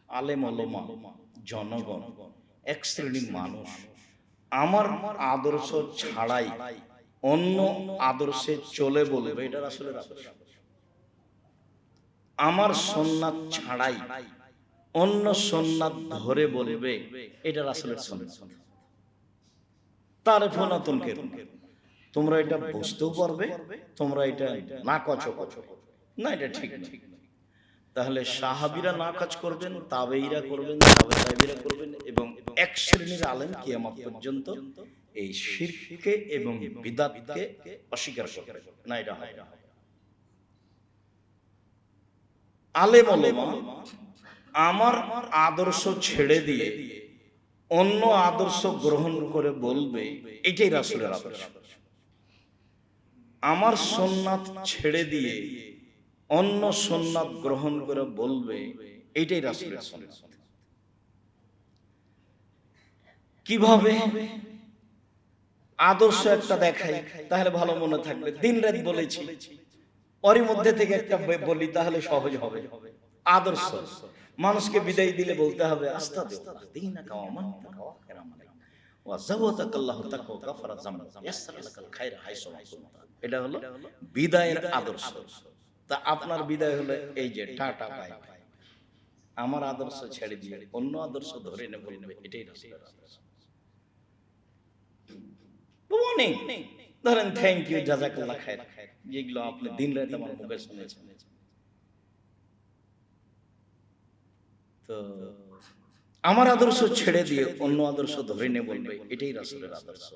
আলেম ওলামা, জনগণ, এক শ্রেণীর মানুষ আমার আদর্শ ছাড়াই অন্য আদর্শে চলে বলবে, এটা রাসূলের আদর্শ। আমার সুন্নাত ছাড়াই অন্য সুন্নাত ধরে বলবে, এটা রাসূলের সুন্নাত। তারিফ না তুনকির, তোমরা এটা বুঝতেও পারবে, তোমরা এটা না কচো না, এটা ঠিক না। তাহলে সাহাবীরা না কাজ করবেন, তাবেঈরা করবেন, তাবেঈরা করবেন, এবং এক শ্রেণীর আলেম কিয়ামত পর্যন্ত এই শিরককে এবং বিদআতকে অস্বীকার করবে না, এটা হয় না। আলেম ওলামা আমার আদর্শ ছেড়ে দিয়ে অন্য আদর্শ গ্রহণ করে বলবে, এটাই রাসূলের আদর্শ। আমার সুন্নাত ছেড়ে দিয়ে অন্য সুন্নাত গ্রহণ করে বলবে, এটাই রাসূলের সুন্নাত। কিভাবে? আদর্শ একটা দেখাই, তাহলে ভালো মনে থাকবে। দিন রাত বলেছি, ওরই মধ্যে থেকে একটা বলি, তাহলে সহজ হবে। আদর্শ মানুষকে বিদায় দিলে বলতে হবে আস্তাগফিরুল্লাহ দীনাকা ওয়া মান তাকাওয়া কিরাম ওয়া যাওয়াতাকাল্লাহু তাকওয়া গাফারা যামব ইয়াসসালাকাল খায়রা হাইসু কুনতা। এটা হলো বিদায়ের আদর্শ। তা আপনার বিদায় হলো এই যে টাটা বাই বাই, আমার আদর্শ ছেড়ে দিয়ে অন্য আদর্শ ধরে নে বলবে, এটাই রাসূলের আদর্শ। অনেক ধরেন থ্যাংক ইউ, জাযাকাল্লাহ খায়র, যেগুলো আপনি দিন রাত আমার মুখে শুনেছেন। তো আমার আদর্শ ছেড়ে দিয়ে অন্য আদর্শ ধরে নে বলবে, এটাই রাসূলের আদর্শ।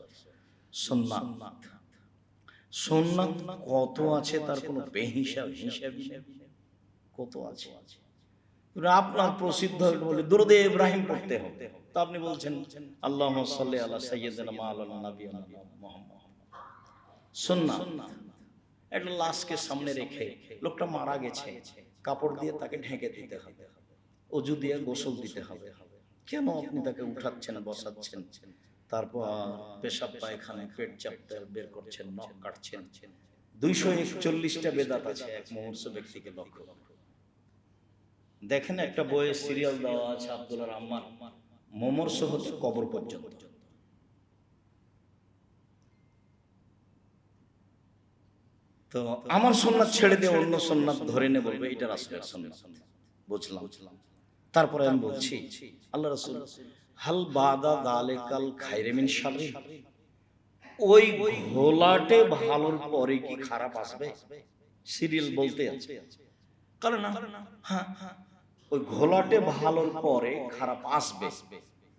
সুন্নাত, সুন্নাত কত আছে তার কোনো হিসাবই নেই। কত আছে আপনার প্রসিদ্ধ বলে দুরূদে ইব্রাহিম পড়তে হবে, তো আপনি বলছেন আল্লাহুম্মা সাল্লি আলা সাইয়্যিদিনা মাওলানা নাবিয়িনা মুহাম্মদ। সুন্নাত একটা লাশকে সামনে রেখে, লোকটা মারা গেছে, কাপড় দিয়ে তাকে ঢেকে দিতে হবে, ওযু দিয়ে গোসল দিতে হবে। কেন আপনি তাকে উঠাচ্ছেন, বসাচ্ছেন, তারপর পেশাব পায়খানা পেট চাপতে বের করছেন, নখ কাটছেন? 241টা বেদাত আছে এক মুমূর্ষু ব্যক্তিকে লক্ষ্য। দেখেন একটা বইয়ে সিরিয়াল দেওয়া আছে, আব্দুল্লাহ রহমান মুমূর্ষু হতে কবর পর্যন্ত। তো আমার সুন্নাত ছেড়ে দিয়ে অন্য সুন্নাত ধরে নে বলবে, এটা রাসূলের সুন্নাত। বুঝলাম। তারপরে আমি বলছি আল্লাহ রাসূল হাল বাদা যালিকাল খায়রে মিন শাররি, ওই ঘোলাটে ভালোর পরে কি খারাপ আসবে? সিরিয়াল বলতে আছে, কারণ না, হ্যাঁ ওই ঘোলাটে ভালোর পরে খারাপ আসবে,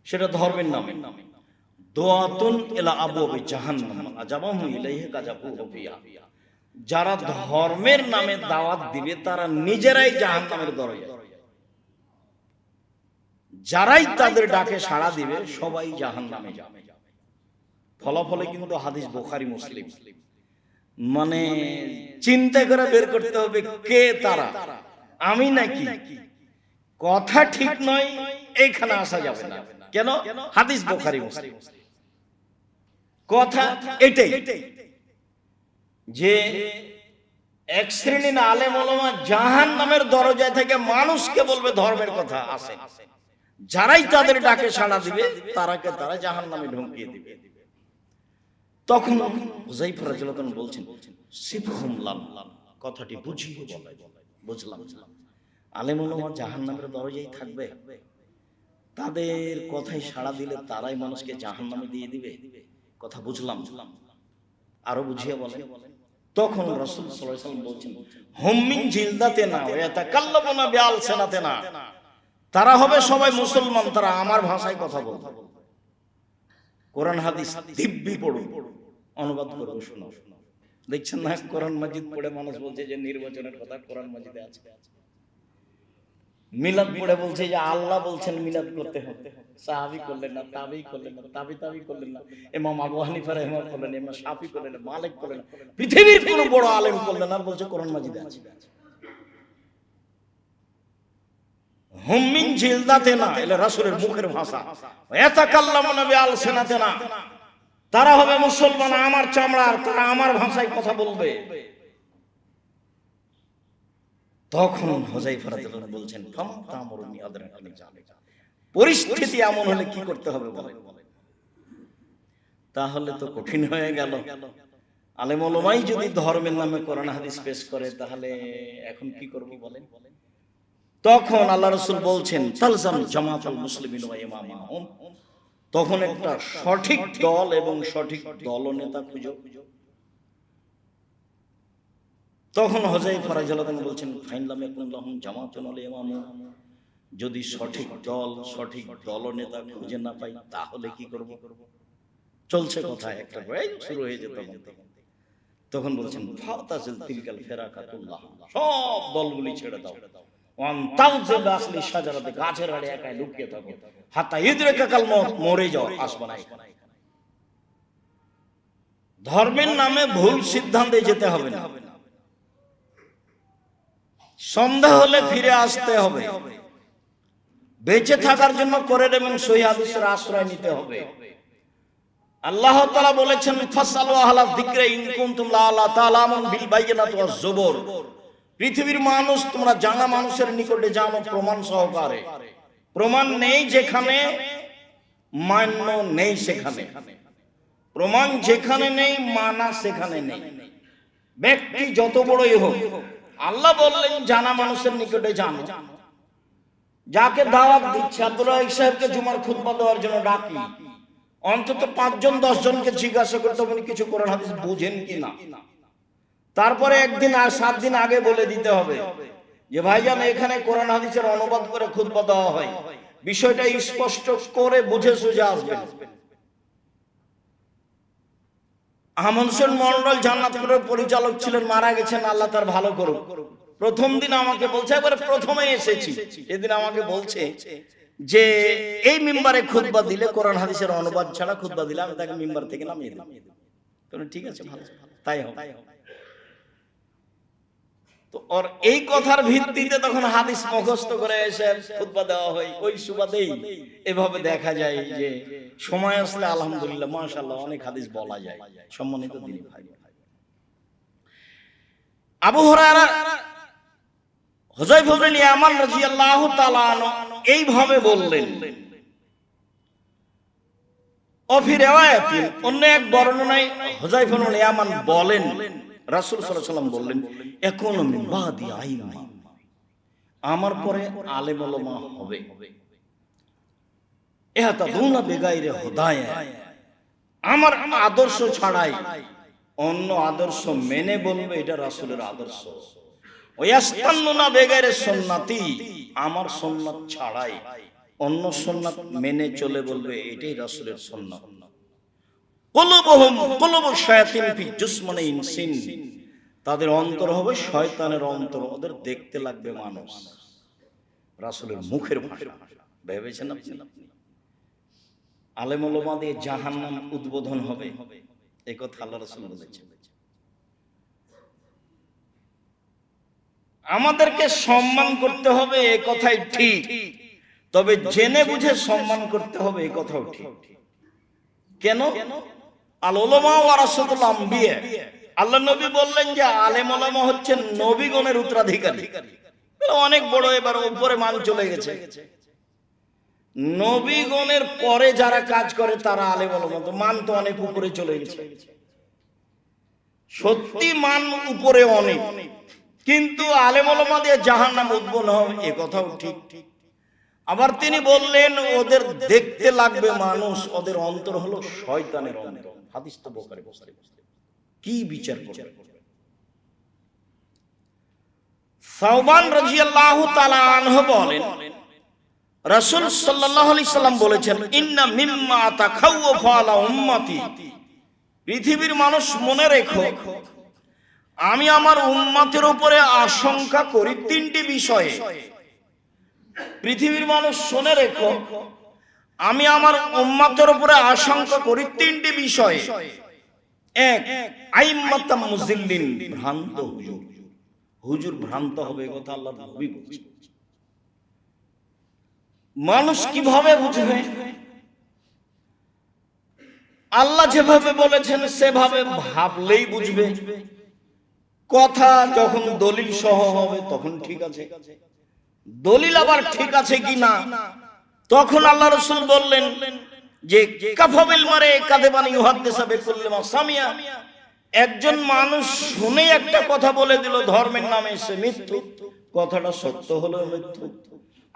সেটা ধর্মের নামে। দুআতুন ইলা আবওয়াবি জাহান্নাম আজাবাহু ইলাইহি কাযাবু ফিহা, যারা ধর্মের নামে দাওয়াত দিবে তারা নিজেরাই জাহান্নামের দরজায়, যারাই তাদের ডাকে সাড়া দিবে সবাই জাহান্নামে যাবে। ফলাফলে কিন্তু হাদিস বুখারী মুসলিম, মানে চিন্তা করে বের করতে হবে কে তারা, আমি নাকি? কথা ঠিক নয়, এইখানে আসা যাবে না। কেন? হাদিস বুখারী মুসলিম। কথা এটাই যে এক শ্রেণীর আলেম ওলামা জাহান্নামের দরজায় থেকে মানুষকে বলবে ধর্মের কথা আসে, যারাই তাদের ডাকে সাড়া দিবে তারাকে তারা জাহান্নামে ঢুকিয়ে দিবে। তখন হুযায়ফা রাদিয়াল্লাহু আনহু বলছেন সিফহুম লাম, কথাটি বুঝিয়ে বলে। বুঝলাম, আলেম ওলামা জাহান্নামের দরজায় থাকবে, তাদের কথায় সাড়া দিলে তারাই মানুষকে জাহান্নামে দিয়ে দিবে। কথা বুঝলাম, আরো বুঝিয়ে বলে। তখন রাসূল সাল্লাল্লাহু আলাইহি ওয়াসাল্লাম বলছেন হুম মিন জিলদাতিনা ওয়া ইয়াতাকাল্লামুনা বিআলসিনাতিনা, তারা হবে সবাই মুসলমান, তারা আমার ভাষায় কথা বলবে। কোরআন হাদিস দিব্যি পড়ুন, অনুবাদ করব, শোনো। দেখছেন না কোরআন মাজিদ পড়ে মানুষ বলছে যে নির্বাচনের কথা কোরআন মাজিদে আছে, মিলাদ পড়ে বলছে যে আল্লাহ বলছেন মিলাদ করতে হবে, সাহাবী করলেন না, তাবেঈ করলেন না, তাবি করলেন না, ইমাম আবু হানিফা রাহিমাহুল্লাহ করলেন না, ইমাম শাফি করলেন না, মালিক করলেন না, পৃথিবীর কোনো বড় আলেম করলেন না, বলছে কোরআন মাজিদে আছে। হুম মিন জিলদাতিনা, এটা রাসূলের মুখের ভাষা। ইয়াতাকাল্লামুনা বিআলসিনাতিনা, তারা হবে মুসলমান আমার চামড়ার, তারা আমার ভাষায় কথা বলবে। তখন হুযায়ফা রাদিয়াল্লাহু আনহু বলছেন ফামতামুরুনি আদরাকনি যালিকা, পরিস্থিতি এমন হলে কি করতে হবে বলেন। তাহলে তো কঠিন হয়ে গেল। আলেম ওলামাই যদি ধর্মের নামে কোরআন হাদিস পেশ করে, তাহলে এখন কি করব বলেন। তখন আল্লাহ রাসূল বলছেন তালজাম জামাতুল মুসলিমিন ওয়া ইমামাহুম, তখন একটা সঠিক দল এবং সঠিক দলনেতা খুঁজো। তখন হুযায়ফা রাদিয়াল্লাহু আনহু বলছেন ফাইন লাম ইয়াকুন লাহুম জামাতুন ওয়া ইমামুন, যদি সঠিক দল সঠিক দলনেতা খুঁজে না পাই তাহলে কি করব। চলছে কথা, একটা শুরু হয়ে যেত। তখন বলছেন ফাতাজিল তিলকাল ফিরাকাতুল্লাহ, সব দলগুলি ছেড়ে দাও। ওয়ান তাউজিল আসলি শাজারাতে, গাছের আড়ে একাই লুকিয়ে থাকো। হাত্তা ইদরিকাল মউত, মরে যাও, আসবে না। ধর্মের নামে ভুল সিদ্ধান্তে যেতে হবে না। সন্দেহ হলে ফিরে আসতে হবে। বেঁচে থাকার জন্য কোরআন এবং সহিহ হাদিসের আশ্রয় নিতে হবে। আল্লাহ তাআলা বলেছেন ফাসালু আহলা যিকরি ইন কুনতুম লা তাআলামুন বিল বাইয়িনাতি ওয়াজ জুবুর, পৃথিবীর মানুষ তোমরা জানা মানুষের নিকটে জানো প্রমাণ সহকারে। প্রমাণ নেই যেখানে, মান্য নেই সেখানে। প্রমাণ যেখানে নেই, মানা সেখানে নেই। ব্যক্তি যত বড়ই হোক, আল্লাহ বললেন জানা মানুষের নিকটে জানো। যাকে দাওয়াত দিচ্ছে, আব্দুল্লাহ সাহেবকে জুমার খুতবা দেওয়ার জন্য ডাকি, অন্তত 5 জন 10 জনকে জিজ্ঞাসা করতে হবে কিছু কোরআন হাদিস বুঝেন কিনা। তারপরে একদিন আর 7 দিন আগে বলে দিতে হবে যে ভাইজান এখানে কোরআন হাদিসের অনুবাদ করে খুতবা দেওয়া হয়, বিষয়টা স্পষ্ট করে বুঝে সুঝে আসবেন। আহমদ হোসেন মন্ডল জান্নাতুলের পরিচালক ছিলেন, মারা গেছেন, আল্লাহ তার ভালো করুক। প্রথম দিন আমাকে বলছে, একবারে প্রথমে এসেছি, সেদিন আমাকে বলছে যে এই মিম্বারে খুতবা দিলে কোরআন হাদিসের অনুবাদ ছাড়া খুতবা দিলে আমি তাকে মিম্বার থেকে নামিয়ে দেব। ঠিক আছে, ভালো, তাই হবে। তো ওর এই কথার ভিত্তিতে তখন হাদিস মুখস্থ করে এসে খুতবা দেওয়া হয়। ওই সুবাদেই এভাবে দেখা যায় যে সময় আসলে আলহামদুলিল্লাহ মাশাআল্লাহ অনেক হাদিস বলা যায়। সম্মানিত দিনী ভাই, আবু হুরায়রা হুযায়ফা ইবনে ইয়ামান রাদিয়াল্লাহু তাআলা আনহু এইভাবে বললেন। অফি রিওয়ায়াতি, অন্য এক বর্ণনায় হুযায়ফা ইবনে ইয়ামান বলেন রাসূল সাল্লাল্লাহু আলাইহি ওয়াসাল্লাম বললেন এখন মিন বাদি আইমা, আমার পরে আলেম ওলামা হবে। ইহতাদুনা বিগাইরি হুদায়া, আমার আদর্শ ছাড়াই অন্য আদর্শ মেনে বলবে এটা রাসূলের আদর্শ। ওয়াস্তান্নুনা বিগাইরি সুন্নতি, আমার সুন্নাত ছাড়াই অন্য সুন্নাত মেনে চলে বলবে এটাই রাসূলের সুন্নাত। কুলুবুহুম কুলুবু শায়াতিন ফি জুসমানি ইনসিন, তাদের অন্তর হবে শয়তানের অন্তর, ওদের দেখতে লাগবে মানুষ। রাসূলের মুখের ভাষা ভেবেছেন আপনি? আলেম ওলামা দিয়ে জাহান্নাম উদ্বোধন হবে, এই কথা আল্লাহ রাসূল বলেছেন। আমাদেরকে সম্মান করতে হবে, এই কথাই ঠিক, তবে জেনে বুঝে সম্মান করতে হবে, এই কথাও ঠিক। কেন? আল উলামা ওয়ারাসাতুল আম্বিয়া, আল্লাহ নবী বললেন যে আলেম ওলামা হচ্ছেন নবীগণের উত্তরাধিকারী। অনেক বড় এবার উপরে মান চলে গেছে। নবীগণের পরে যারা কাজ করে তারা আলেম ওলামা, তো মান তো অনেক উপরে চলে গেছে। সত্যি মান উপরে অনেক, কিন্তু আলেম ওলামা দিয়ে জাহান্নাম উদ্বোধন হবে, এ কথাও ঠিক। আবার তিনি বললেন ওদের দেখতে লাগবে মানুষ, ওদের অন্তর হলো শয়তানের অন্তর। হাদিস তো বুখারী মুসলিম। কি বিচার করবে? সাওবান রাদিয়াল্লাহু তাআলা আনহু বলেন রাসূল সাল্লাল্লাহু আলাইহি সাল্লাম বলেছেন ইন্না মিম্মা তাখাওয়াফা আলা উম্মতি, পৃথিবীর মানুষ মনে রেখো আমি আমার উম্মতের উপরে আশঙ্কা করি 3টি বিষয়ে। পৃথিবীর মানুষ শুনে রেখো আমি আমার উম্মতের উপরে আশঙ্কা করি 3টি বিষয়ে। 1, আইম্মাতাম মুজিল্লিন, ভ্রান্ত হুজুর। হুজুর ভ্রান্ত হবে, কথা আল্লাহ নবী বলেছেন। মানুষ কিভাবে বুঝবে? আল্লাহ যেভাবে বলেছেন সেভাবে ভাবলেই বুঝবে। কথা যখন দলিল সহ হবে তখন ঠিক আছে, দলিল আবার ঠিক আছে কিনা তখন আল্লাহ রাসূল বললেন যে কাফাবিল মারে কাদেবানি ইউহাদ্দিসা বিকুল্লি মা সামিয়া, একজন মানুষ শুনে একটা কথা বলে দিল ধর্মের নামে সে মিথ্যু, কথাটা সত্য হলো মিথ্যু,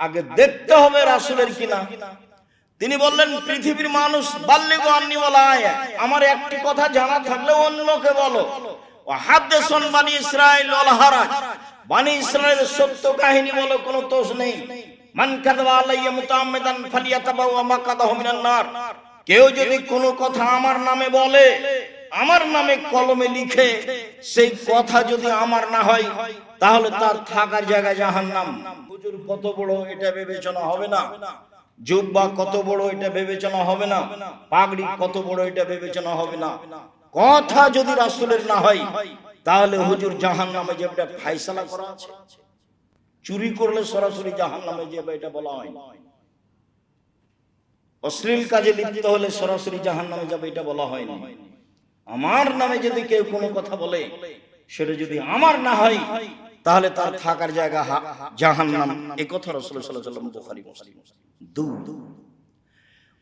আগে দেখতে হবে রাসূলের কিনা। তিনি বললেন পৃথিবীর মানুষ বাল্লিগু আন্নি ওয়ালা আয়া, আমার একটি কথা জানা থাকলে অন্যকে বলো, ওয়া হাদিসুন বানি ইসরাঈল ওয়াল হারাজ, বানি ইসরাঈলের সত্য কাহিনী বলো, কোনো দোষ নেই। মান কাযাবা আলাইয়া মুতাআম্মিদান ফালিয়াতাবাওয়া মাকাদাহু মিনান নার, কেউ যদি কোনো কথা আমার নামে বলে, আমার নামে কলমে লিখে, সেই কথা যদি আমার না হয় তাহলে তার থাকার জায়গা জাহান্নাম। হুজুর কত বড় এটা বিবেচনা হবে না, জুব্বা কত বড় এটা বিবেচনা হবে না, পাগড়ি কত বড় এটা বিবেচনা হবে না, কথা যদি রাসূলের না হয় তাহলে হুজুর জাহান্নামে যাবে, এটা ফয়সালা করা আছে। চুরি করলে সরাসরি জাহান্নামে যাবে এটা বলা হয়, অশ্লীল কাজে লিপ্ত হলে সরাসরি জাহান্নামে যাবে এটা বলা হয় না। আমার নামে যদি কেউ কোনো কথা বলে, সেটা যদি আমার না হয় তাহলে তার থাকার জায়গা জাহান্নাম, এই কথা রাসূল সাল্লাল্লাহু আলাইহি ওয়াসাল্লাম বুখারী মুসলিম।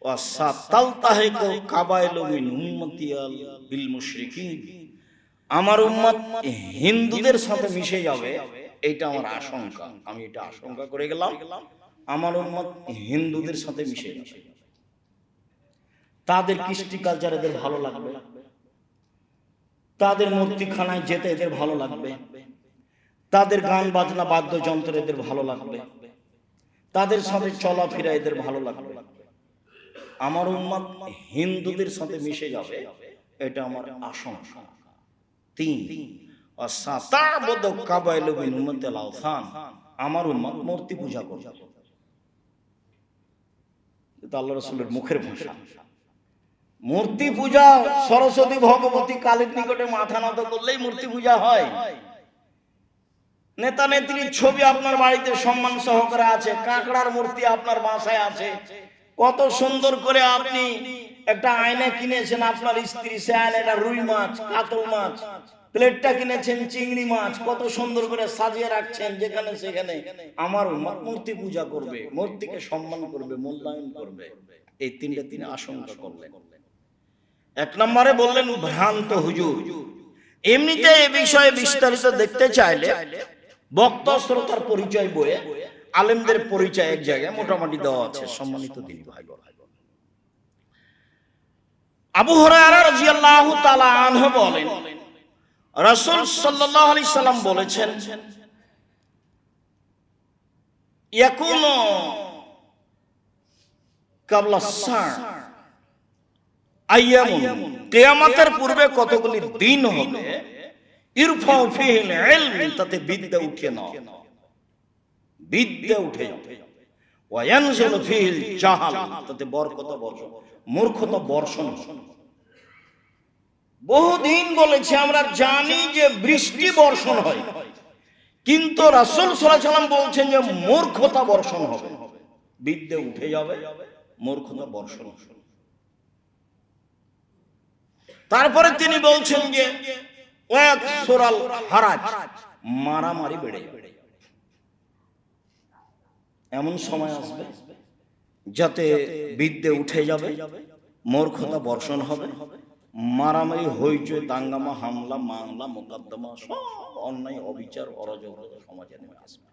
ওয়া সাতালতাহিকু কাবাইলু মিন উম্মতি বিল মুশরিকিন, আমার উম্মত হিন্দুদের সাথে মিশে যাবে, এটা আমার আশঙ্কা, আমি এটা আশঙ্কা করে গেলাম, আমার উম্মত হিন্দুদের সাথে মিশে যাবে। তাদের কৃষ্টি কালচার এদের ভালো লাগবে, তাদের মূর্তিখানায় যেতে এদের ভালো লাগবে, তাদের গান বাজনা বাদ্যযন্ত্র এদের ভালো লাগবে, তাদের সাথে চলাফেরা এদের ভালো লাগবে। আমার উম্মত হিন্দুদের সাথে মিশে যাবে, এটা আমার আশঙ্কা। 3 ওয়াসাতাবুদু কাবাইলু মিন উম্মাতিল আওসান, আমার উম্মত মূর্তি পূজা করবে। এটা আল্লাহর রাসূলের মুখের ভাষা। মূর্তি পূজা সরস্বতী ভগবতী কালীর নিকটে মাথা নত করলেই মূর্তি পূজা হয়। নেতা নেত্রীর ছবি আপনার বাড়িতে সম্মান সহকারে আছে, কাঁকড়ার মূর্তি আপনার বাসায় আছে, কত সুন্দর করে আপনি একটা আয়না কিনেছেন আপনার স্ত্রী, সে আয়নাটা রুই মাছ, কাতল মাছ, প্লেটটা কিনেছেন চিংড়ি মাছ, কত সুন্দর করে সাজিয়ে রাখছেন যেখানে সেখানে। আমার উম্মত মূর্তি পূজা করবে, মূর্তিকে সম্মান করবে, মূল্যায়ন করবে। এই তিনটা তিনি আশঙ্কা করলেন। 1 নম্বরে বললেন ভ্রান্ত হুজুর। এমনিতে এই বিষয়ে বিস্তারিত দেখতে চাইলে বক্তা শ্রোতার পরিচয় বইয়ে আলেমদের পরিচয় এক জায়গায় মোটামুটি দেওয়া আছে। সম্মানিত দিনী ভাই, আবু হুরায়রা রাদিয়াল্লাহু তাআলা আনহু বলেন, রাসূল সাল্লাল্লাহু আলাইহি সাল্লাম বলেছেন, ইয়াকুনু ক্বাবলা সার আইয়ামুন, কিয়ামতের পূর্বে কতগুলি দিন হবে, ইরফাউ ফিহিল ইলম, তাতে বিদ্যা উঠে না, বিদ্যা উঠে যাবে, ওয়া ইয়ানজিলু ফিহিল জাহাল, তাতে বরকত বর্ষণ, মূর্খতা বর্ষণ। বহুদিন বলেছি আমরা জানি যে বৃষ্টি বর্ষণ হয়, কিন্তু রাসূল সাল্লাল্লাহু আলাইহি সাল্লাম বলছেন যে মূর্খতা বর্ষণ হবে, বিদ্যা উঠে যাবে, মূর্খতা বর্ষণ। তারপরে তিনি বলছেন যে ওয়াকসুরাল হারাজ, মারামারি বেড়ে যাবে। এমন সময় আসবে যাতে বিদ্যে উঠে যাবে, মূর্খতা বর্ষণ হবে, মারামারি হইচই দাঙ্গামা হামলা মামলা মোকদ্দমা সব অন্যায় অবিচার অরাজকতা সমাজে নেমে আসবে।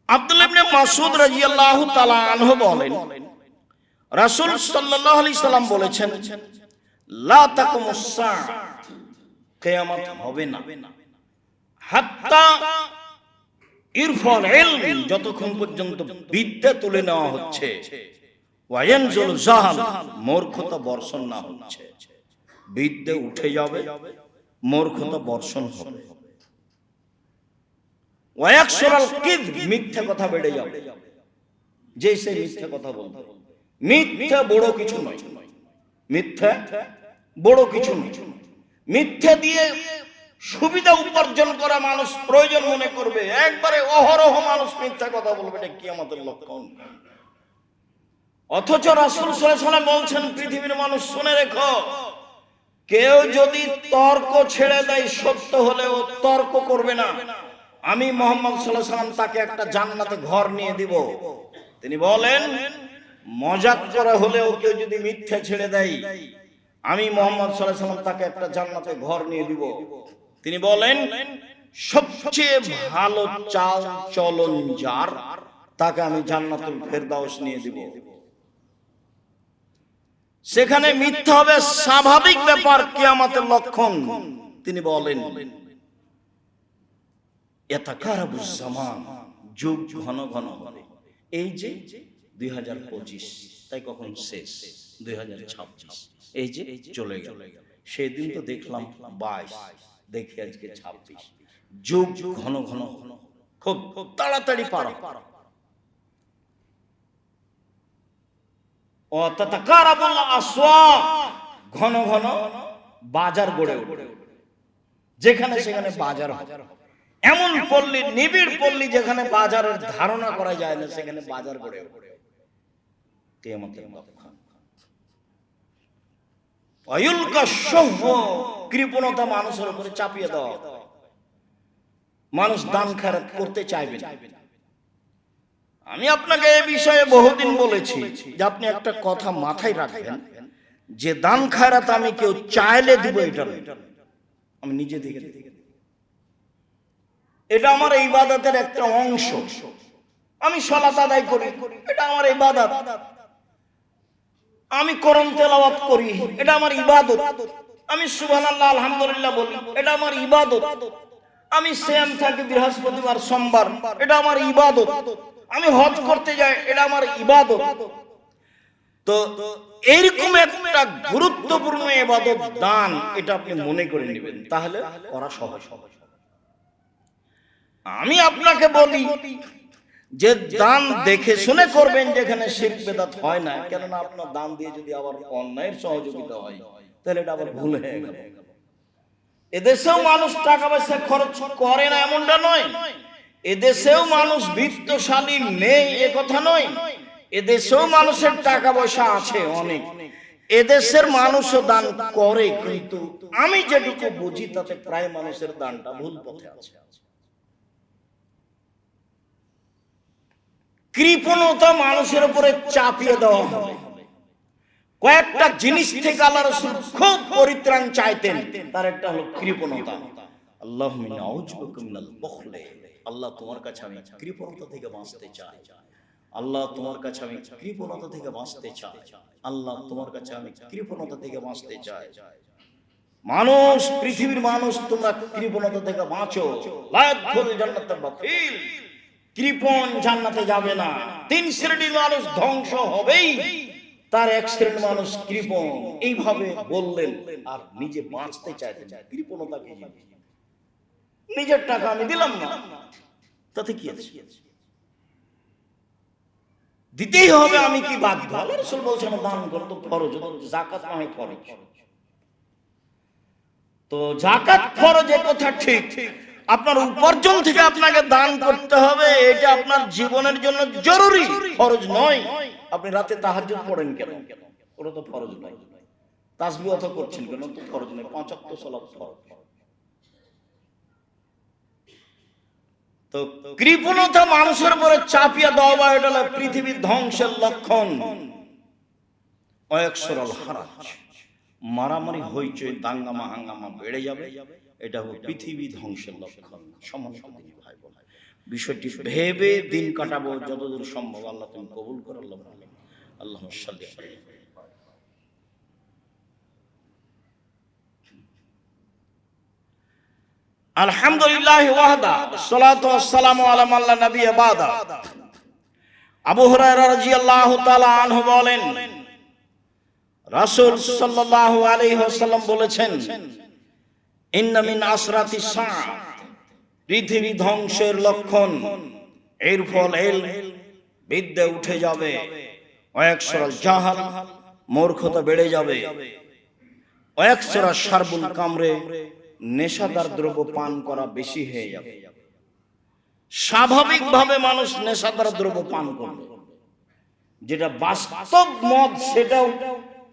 আব্দুল্লাহ ইবনে মাসউদ রাদিয়াল্লাহু তাআলা আনহু বলেন, রাসূল সাল্লাল্লাহু আলাইহি সাল্লাম বলেছেন, লা তাকুমুস সাআ, কিয়ামত হবে না, হাত্তা ইরফাল ইলম, যতক্ষণ পর্যন্ত বিদ্যা তুলে নেওয়া হচ্ছে, ওয়া ইয়ানজুল জাহাল, মূর্খতা বর্ষণ না হচ্ছে। বিদ্যা উঠে যাবে, মূর্খতা বর্ষণ হবে। ওয়া ইয়াকসুরাল কিযব, মিথ্যা কথা বেড়ে যাবে, যে সে মিথ্যা কথা বলবে। মিথ্যা বড় কিছু নয়, মিথ্যা বড় কিছু নয়। মিথ্যা দিয়ে সুবিধা উপার্জন করা মানুষ প্রয়োজন মনে করবে, একবারে অহরহ মানুষ মিথ্যা কথা বলবে, এটা কিয়ামতের লক্ষণ। অথচ রাসূল সাল্লাল্লাহু আলাইহি ওয়াসাল্লাম বলছেন, পৃথিবীর মানুষ শুনে রেখো, কেউ যদি তর্ক ছেড়ে দেয় সত্য হলেও তর্ক করবে না, আমি মুহাম্মদ সাল্লাল্লাহু আলাইহি ওয়াসাল্লাম তাকে একটা জান্নাতে ঘর নিয়ে দিব। তিনি বলেন মজাক করা হলেও কেউ যদি মিথ্যা ছেড়ে দেয়, আমি মুহাম্মদ সাল্লাল্লাহু আলাইহি ওয়াসাল্লাম তাকে একটা জান্নাতে ঘর নিয়ে দিব। তিনি বলেন সবচেয়ে ভালো চাল চলন যার, তাকে আমি জান্নাতুল ফেরদাউস নিয়ে দিব। সেখানে মিথ্যা হবে স্বাভাবিক ব্যাপার, কিয়ামতের লক্ষণ। তিনি বলেন ইয়াতাকারাবুজ জামান, যুগ ঘন ঘন হবে। এই যে 2025, তাই কখন শেষ? 2026, এই যে চলে গেল। সেদিন তো দেখলাম 22, দেখি আজকে 26। যুগ ঘন ঘন খুব তাড়াতাড়ি পার। ও তাতাকারাবুল আসওয়াক, ঘন ঘন বাজার গড়ে ওঠে, যেখানে সেখানে বাজার হয়। এমন পল্লী, নিবিড় পল্লী যেখানে বাজারের ধারণা করা যায় না, সেখানে বাজার গড়ে ওঠে। কিয়ামতের লক্ষণ। আয়ুলকা শুহ, কৃপণতা মানুষের উপরে চাপিয়ে দেওয়া। মানুষ দান খয়রাত করতে চাইবে না। আমি আপনাকে এই বিষয়ে বহুদিন বলেছি যে আপনি একটা কথা মাথায় রাখবেন, যে দান খয়রাত আমি কেউ চাইলে দিব এটা না, আমি নিজে থেকে দেব। এটা আমার ইবাদতের একটা অংশ। আমি সালাত আদায় করি, এটা আমার ইবাদত। আমি কোরআন তেলাওয়াত করি, এটা আমার ইবাদত। আমি সুবহানাল্লাহ আলহামদুলিল্লাহ বলি, এটা আমার ইবাদত। আমি সিয়াম থাকি বৃহস্পতিবার সোমবার, এটা আমার ইবাদত। আমি হজ করতে যাই, এটা আমার ইবাদত। তো এইরকম একটা গুরুত্বপূর্ণ ইবাদত দান, এটা আপনি মনে করে নেবেন, তাহলে করা সহজ। আমি আপনাকে বলি যে দান দেখে শুনে করবেন, যেখানে শিরক বিদআত হয় না। কেননা আপনার দান দিয়ে যদি আবার অন্যায়ের সহযোগিতা হয়, তাহলে এটা আবার ভুল হয়ে গেল। এদেশেও মানুষ টাকা পয়সা খরচ করে না এমনটা নয়, এদেশেও মানুষ বিত্তশালী নেই এ কথা নয়, এদেশেও মানুষের টাকা পয়সা আছে অনেক। এদেশের মানুষও দান করে, কিন্তু আমি যেটুকু বুঝি তাতে প্রায় মানুষের দানটা ভুল পথে আছে। কৃপণতা মানুষের উপরে চাপিয়ে দেওয়া হবে। কয়েকটা জিনিস থেকে আল্লাহ রাসূল খুব পরিত্রাণ চাইতেন, তার একটা হলো কৃপণতা। আল্লাহুম্মা নাউযু বিকা মিনাল বুখল, আল্লাহ তোমার কাছে আমি কৃপণতা থেকে বাঁচতে চাই। আল্লাহ তোমার কাছে আমি কৃপণতা থেকে বাঁচতে চাই। আল্লাহ তোমার কাছে আমি কৃপণতা থেকে বাঁচতে চাই। মানুষ, পৃথিবীর মানুষ, তোমরা কৃপণতা থেকে বাঁচো। লা ইয়াদখুল জান্নাতাল বাখিল, কৃপণ জান্নাতে যাবে না। 3 শ্রেণীর মানুষ ধ্বংস হবেই, তার এক শ্রেণীর মানুষ কৃপণ। এইভাবে বললেন, আর নিজে বাঁচতে চাইতেন। কৃপণতা কি? নিজের টাকা আমি দিলাম না, তাতে কি আছে? দিতেই হবে, আমি কি বাধ্য? আল্লাহ রাসূল বলছেন দান করো তো ফরজ, যাকাত না হয় ফরজ। তো যাকাত ফরজ, এ কথা ঠিক। আপনার উপার্জন থেকে আপনাকে দান করতে হবে, এটা আপনার জীবনের জন্য জরুরি, ফরজ নয়। আপনি রাতে তাহাজ্জুদ পড়েন কেন? ওটা তো ফরজ নয়। তাসবিহ অত করছেন কেন? তো ফরজ নয়। 5 ওয়াক্ত সালাত ফরজ। তো কৃপণতা মানুষের উপরে চাপিয়ে দেওয়া, এটা হলো পৃথিবীর ধ্বংসের লক্ষণ। ওয়াকসুরাল হারাজ, মারামারি হইচই দাঙ্গামা হাঙ্গামা বেড়ে যাবে, এটা হলো পৃথিবী ধ্বংসের লক্ষণ। সম্মানিত ভাই বোন, বিষয়টি ভেবে দিন কাটাবো যতদূর সম্ভব। আল্লাহ তুমি কবুল করো। আল্লাহুম্মা সাল্লি আলাইহি। আলহামদুলিল্লাহ ওয়াহদা, সালাতু ওয়াসসালামু আলা মান লা নাবিয়্যা বাদা। আবু হুরায়রা রাদিয়াল্লাহু তাআলা আনহু বলেন, রাসূল সাল্লাল্লাহু আলাইহি ওয়াসাল্লাম বলেছেন, ইন্না মিন আসরাতিস সাআ, পৃথিবী ধ্বংসের লক্ষণ। এর ফল বিদ্যা উঠে যাবে। ওয়াকসুরাল জাহাল, মূর্খতা বেড়ে যাবে। ওয়াকসুরা শারবুল কামরে, নেশাদার দ্রব্য পান করা বেশি হয়ে যাবে। স্বাভাবিকভাবে মানুষ নেশাদার দ্রব্য পান করবে, যেটা বাস্তব মদ, সেটাও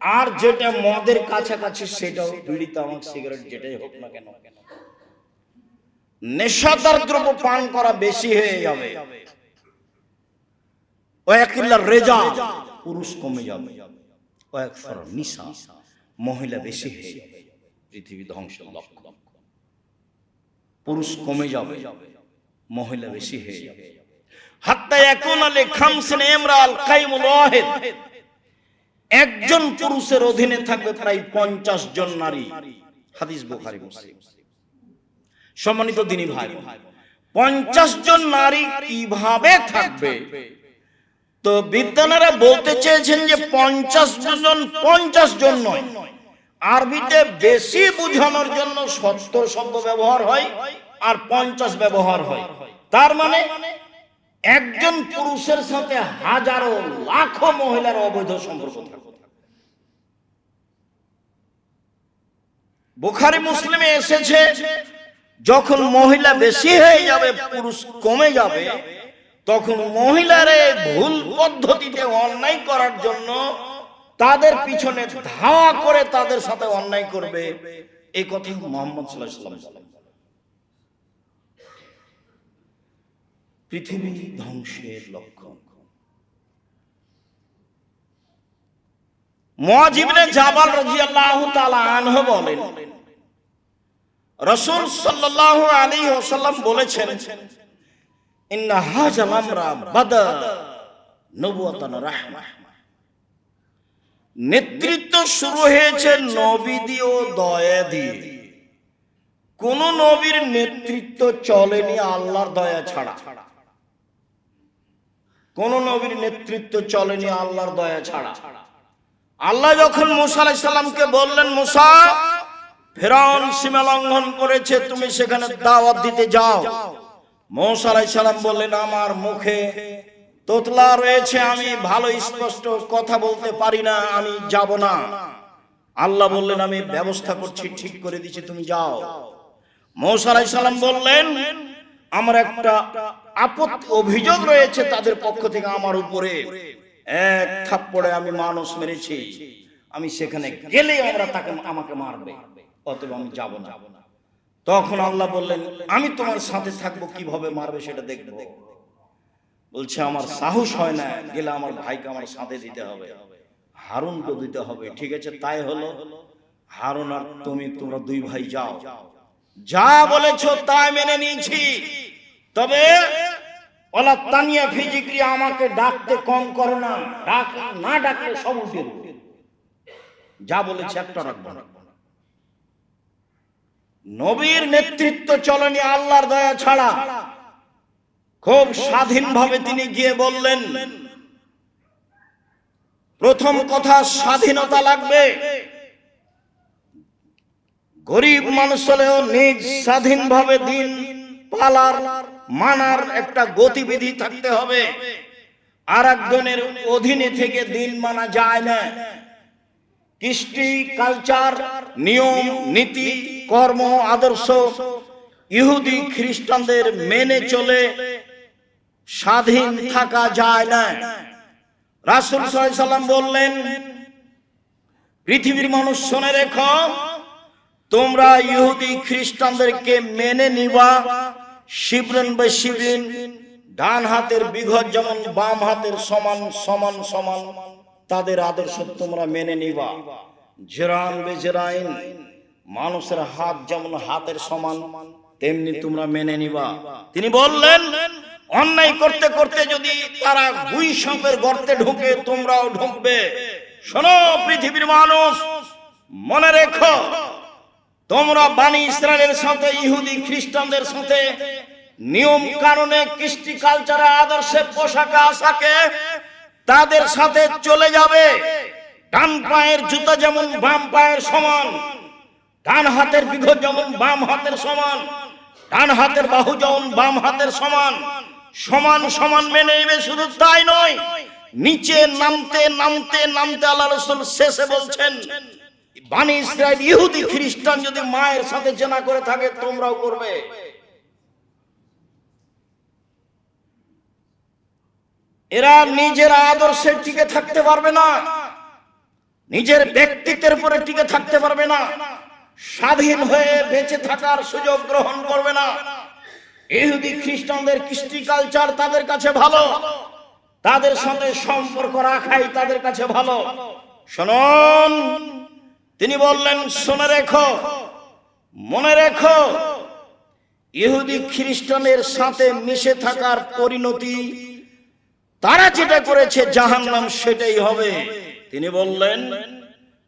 আর যেটা মদের কাছাকাছি সেটাও, বিড়ি তামাক সিগারেট যেটাই হোক না কেন, নেশাদার দ্রব্য পান করা বেশি হয়ে যাবে, রেজা পুরুষ কমে যাবে, নিশা মহিলা বেশি হয়ে যাবে, পৃথিবী ধ্বংসের লক্ষণ। পুরুষ কমে যাবে, মহিলা বেশি হয়ে যাবে। হাত্তা ইয়াকুনা লিখামসিন ইমরাল কাইমুল ওয়াহিদ, একজন পুরুষের অধীনে থাকবে প্রায় 50 জন নারী। হাদিস বুখারী মুসলিম। সম্মানিত দ্বীনি ভাই, 50 জন নারী কিভাবে থাকবে? তো বিদ্বানেরা বলতে চেয়েছেন যে 50 জন নয়, আরবিতে বেশি বোঝানোর জন্য 70 শব্দ ব্যবহার হয় আর 50 ব্যবহার হয়। তার মানে একজন পুরুষের সাথে হাজারো লাখো মহিলার অবৈধ সম্পর্ক থাকে। বুখারী মুসলিমে এসেছে, যখন মহিলা বেশি হয়ে যাবে, পুরুষ কমে যাবে, তখন মহিলারে ভুল পদ্ধতিতে অন্যায় করার জন্য তাদের পিছনে ধাওয়া করে তাদের সাথে অন্যায় করবে। এই কথা মুহাম্মদ সাল্লাল্লাহু আলাইহি ওয়াসাল্লাম বলেন। পৃথিবী ধ্বংসের লক্ষণ। মুআয ইবনে জাবাল রাদিয়াল্লাহু তাআলা আনহু বলেন, রাসূল সাল্লাল্লাহু আলাইহি ওয়াসাল্লাম বলেছেন, ইন্না হাযাল আমরা বাদা নবুওয়াতান রাহমাহ, নেতৃত্ব শুরু হয়েছে নবী দিয়ে ও দয়া দিয়ে। কোন নবীর নেতৃত্ব চলেনি আল্লাহর দয়া ছাড়া। কোন নবীর নেতৃত্ব চলেনি আল্লাহর দয়া ছাড়া। আল্লাহ যখন মুসা আলাইহিস সালামকে বললেন, মুসা, ফিরআউন সীমা লঙ্ঘন করেছে, তুমি সেখানে দাওয়াত দিতে যাও। মুসা আলাইহিস সালাম বললেন, আমার মুখে তোতলা রয়েছে, আমি ভালো স্পষ্ট কথা বলতে পারি না, আমি যাব না। আল্লাহ বললেন, আমি ব্যবস্থা করছি, ঠিক করে দিচ্ছি, তুমি যাও। মুসা আলাইহিস সালাম বললেন, আমার একটা আপত্তি অভিযোগ রয়েছে তাদের পক্ষ থেকে আমার উপরে, এক থাপ্পড়ে আমি মানুষ মেরেছি, আমি সেখানে গেলে আমাকে মারবে, অতএব আমি যাব না। তখন আল্লাহ বললেন, আমি তোমার সাথে থাকবো, কিভাবে মারবে সেটা দেখবো। বলছে, আমার সাহস হয় না, গেলে আমার ভাইকে আমার সাথে দিতে হবে, হারুনকে দিতে হবে। ঠিক আছে, তাই হলো। হারুন আর তোমরা দুই ভাই যাও, যা বলেছো তাই মেনে নিয়েছি, তবে ওলা তানিয়া ফি যিকরি, আমাকে ডাকতে কম করো না, না ডাকলে সব উঠে দেব, যা বলেছে একটা রাখবো না। নবীর নেতৃত্ব চলেনি আল্লাহর দয়া ছাড়া। খুব স্বাধীনভাবে তিনি গিয়ে বললেন, প্রথম কথা, স্বাধীনতা লাগবে। গরিব মানুষ হলেও নিজ স্বাধীনভাবে দিন পালার মানার একটা গতিবিধি থাকতে হবে। আর একজনের অধীনে থেকে দিন মানা যায় না। কৃষ্টি, কালচার, নিয়ম, নীতি, কর্ম, আদর্শ ইহুদি খ্রিস্টানদের মেনে চলে স্বাধীন থাকা যায় না। রাসূল সাল্লাল্লাহু আলাইহি সাল্লাম বললেন, পৃথিবীর মানুষ শুনে রেখো, তোমরা ইহুদি খ্রিস্টানদেরকে মেনে নিবা, শিবরিন বে শিবরিন, ডান হাতের বিঘত যেমন বাম হাতের সমান সমান সমান, তাদের আদর্শ তোমরা মেনে নিবা। জিরান বে জিরাইন, মানুষের হাত যেমন হাতের সমান তেমনি তোমরা মেনে নিবা। তিনি বললেন, অন্যায় করতে করতে যদি তারা গুই সাপের গর্তে ঢুকে, তোমরাও ঢুকবে। শোনো পৃথিবীর মানুষ, মনে রেখো, তোমরা বনি ইসরায়েলের সাথে, ইহুদি খ্রিস্টানদের সাথে নিয়ম কানুনে, কৃষ্টি কালচারে, আদর্শে, পোশাকে আশাকে তাদের সাথে চলে যাবে। ডান পায়ের জুতা যেমন বাম পায়ের সমান, ডান হাতের বিঘত যেমন বাম হাতের সমান, ডান হাতের বাহু যেমন বাম হাতের সমান, সমান সমান মেনে নেবে। শুধু তাই নয়, নিচে নামতে নামতে নামতে আল্লাহ রাসূল শেষে বলছেন, বনি ইসরাইল, ইহুদি খ্রিস্টান যদি মায়ের সাথে জেনা করে থাকে, তোমরাও করবে। এরা নিজের আদর্শে টিকে থাকতে পারবে না, নিজের ব্যক্তিত্বের উপরে টিকে থাকতে পারবে না, স্বাধীন হয়ে বেঁচে থাকার সুযোগ গ্রহণ করবে না। ইহুদি খ্রিস্টানদের কৃষ্টি কালচার তাদের কাছে ভালো, তাদের সাথে সম্পর্ক রাখাই তাদের কাছে ভালো। শুনুন, তিনি বললেন, শুনে রেখো, মনে রেখো, ইহুদি খ্রিস্টানের সাথে মিশে থাকার পরিণতি তারা যেটা করেছে জাহান্নাম সেটাই হবে। তিনি বললেন,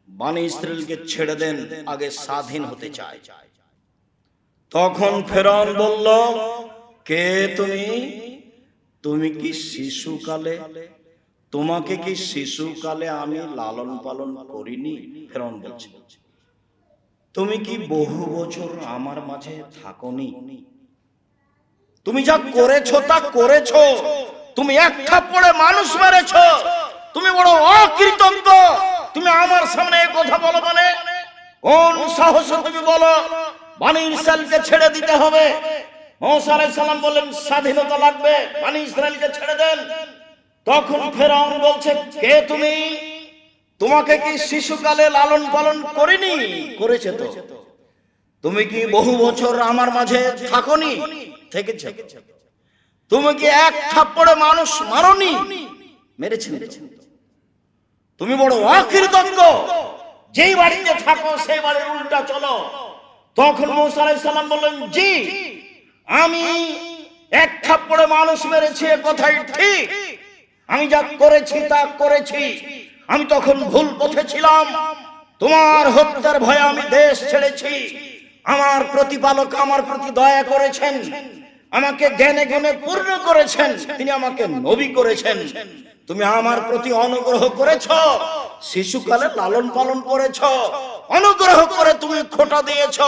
বনি ইসরাইলকে ছেড়ে দেন, আগে স্বাধীন হতে চায়। তখন ফেরাউন বলল, কে তুমি? তুমি কি শিশুকালে, তোমাকে কি শিশুকালে আমি লালন পালন করিনি? ফেরাউন বলছে, তুমি কি বহু বছর আমার মাঝে থাকোনি? তুমি যা করেছো তা করেছো, তুমি এক থাপ্পড়ে মানুষ মেরেছো, তুমি বড় অকৃতজ্ঞ। তুমি আমার সামনে এই কথা বলো মানে কোন সাহসে তুমি বলো বনি ইসরাইলকে ছেড়ে দিতে হবে? মুসা আলাইহিস সালাম বললেন, স্বাধীনতা লাগবে, বনি ইসরাইলকে ছেড়ে দেন। তখন ফেরাউন বলছে, কে তুমি? তোমাকে কি শিশুকালে লালন পালন করিনি? করেছে তো। তুমি কি বহু বছর আমার মাঝে থাকোনি? থেকেছে। তুমি কি এক থাপ্পড়ে মানুষ মারোনি? মেরেছে। তুমি বড় অকৃতজ্ঞ, যেই বাড়িতে থাকো সেই বাড়ির উল্টা চলো। তখন মুসা আলাইহিস সালাম বললেন, জি, আমি এক থাপ্পড়ে মানুষ মেরেছি, এ কথাই ঠিক। আমি যা করেছি তা করেছি। আমি তখন ভুল পথে ছিলাম, তোমার হত্যার ভয়ে আমি দেশ ছেড়েছি। আমার প্রতিপালক আমার প্রতি দয়া করেছেন, আমাকে জ্ঞানে জ্ঞানে পূর্ণ করেছেন, তিনি আমাকে নবী করেছেন। তুমি আমার প্রতি অনুগ্রহ করেছ, শিশুকালে লালন পালন করেছ, অনুগ্রহ করে তুমি খোঁটা দিয়েছ,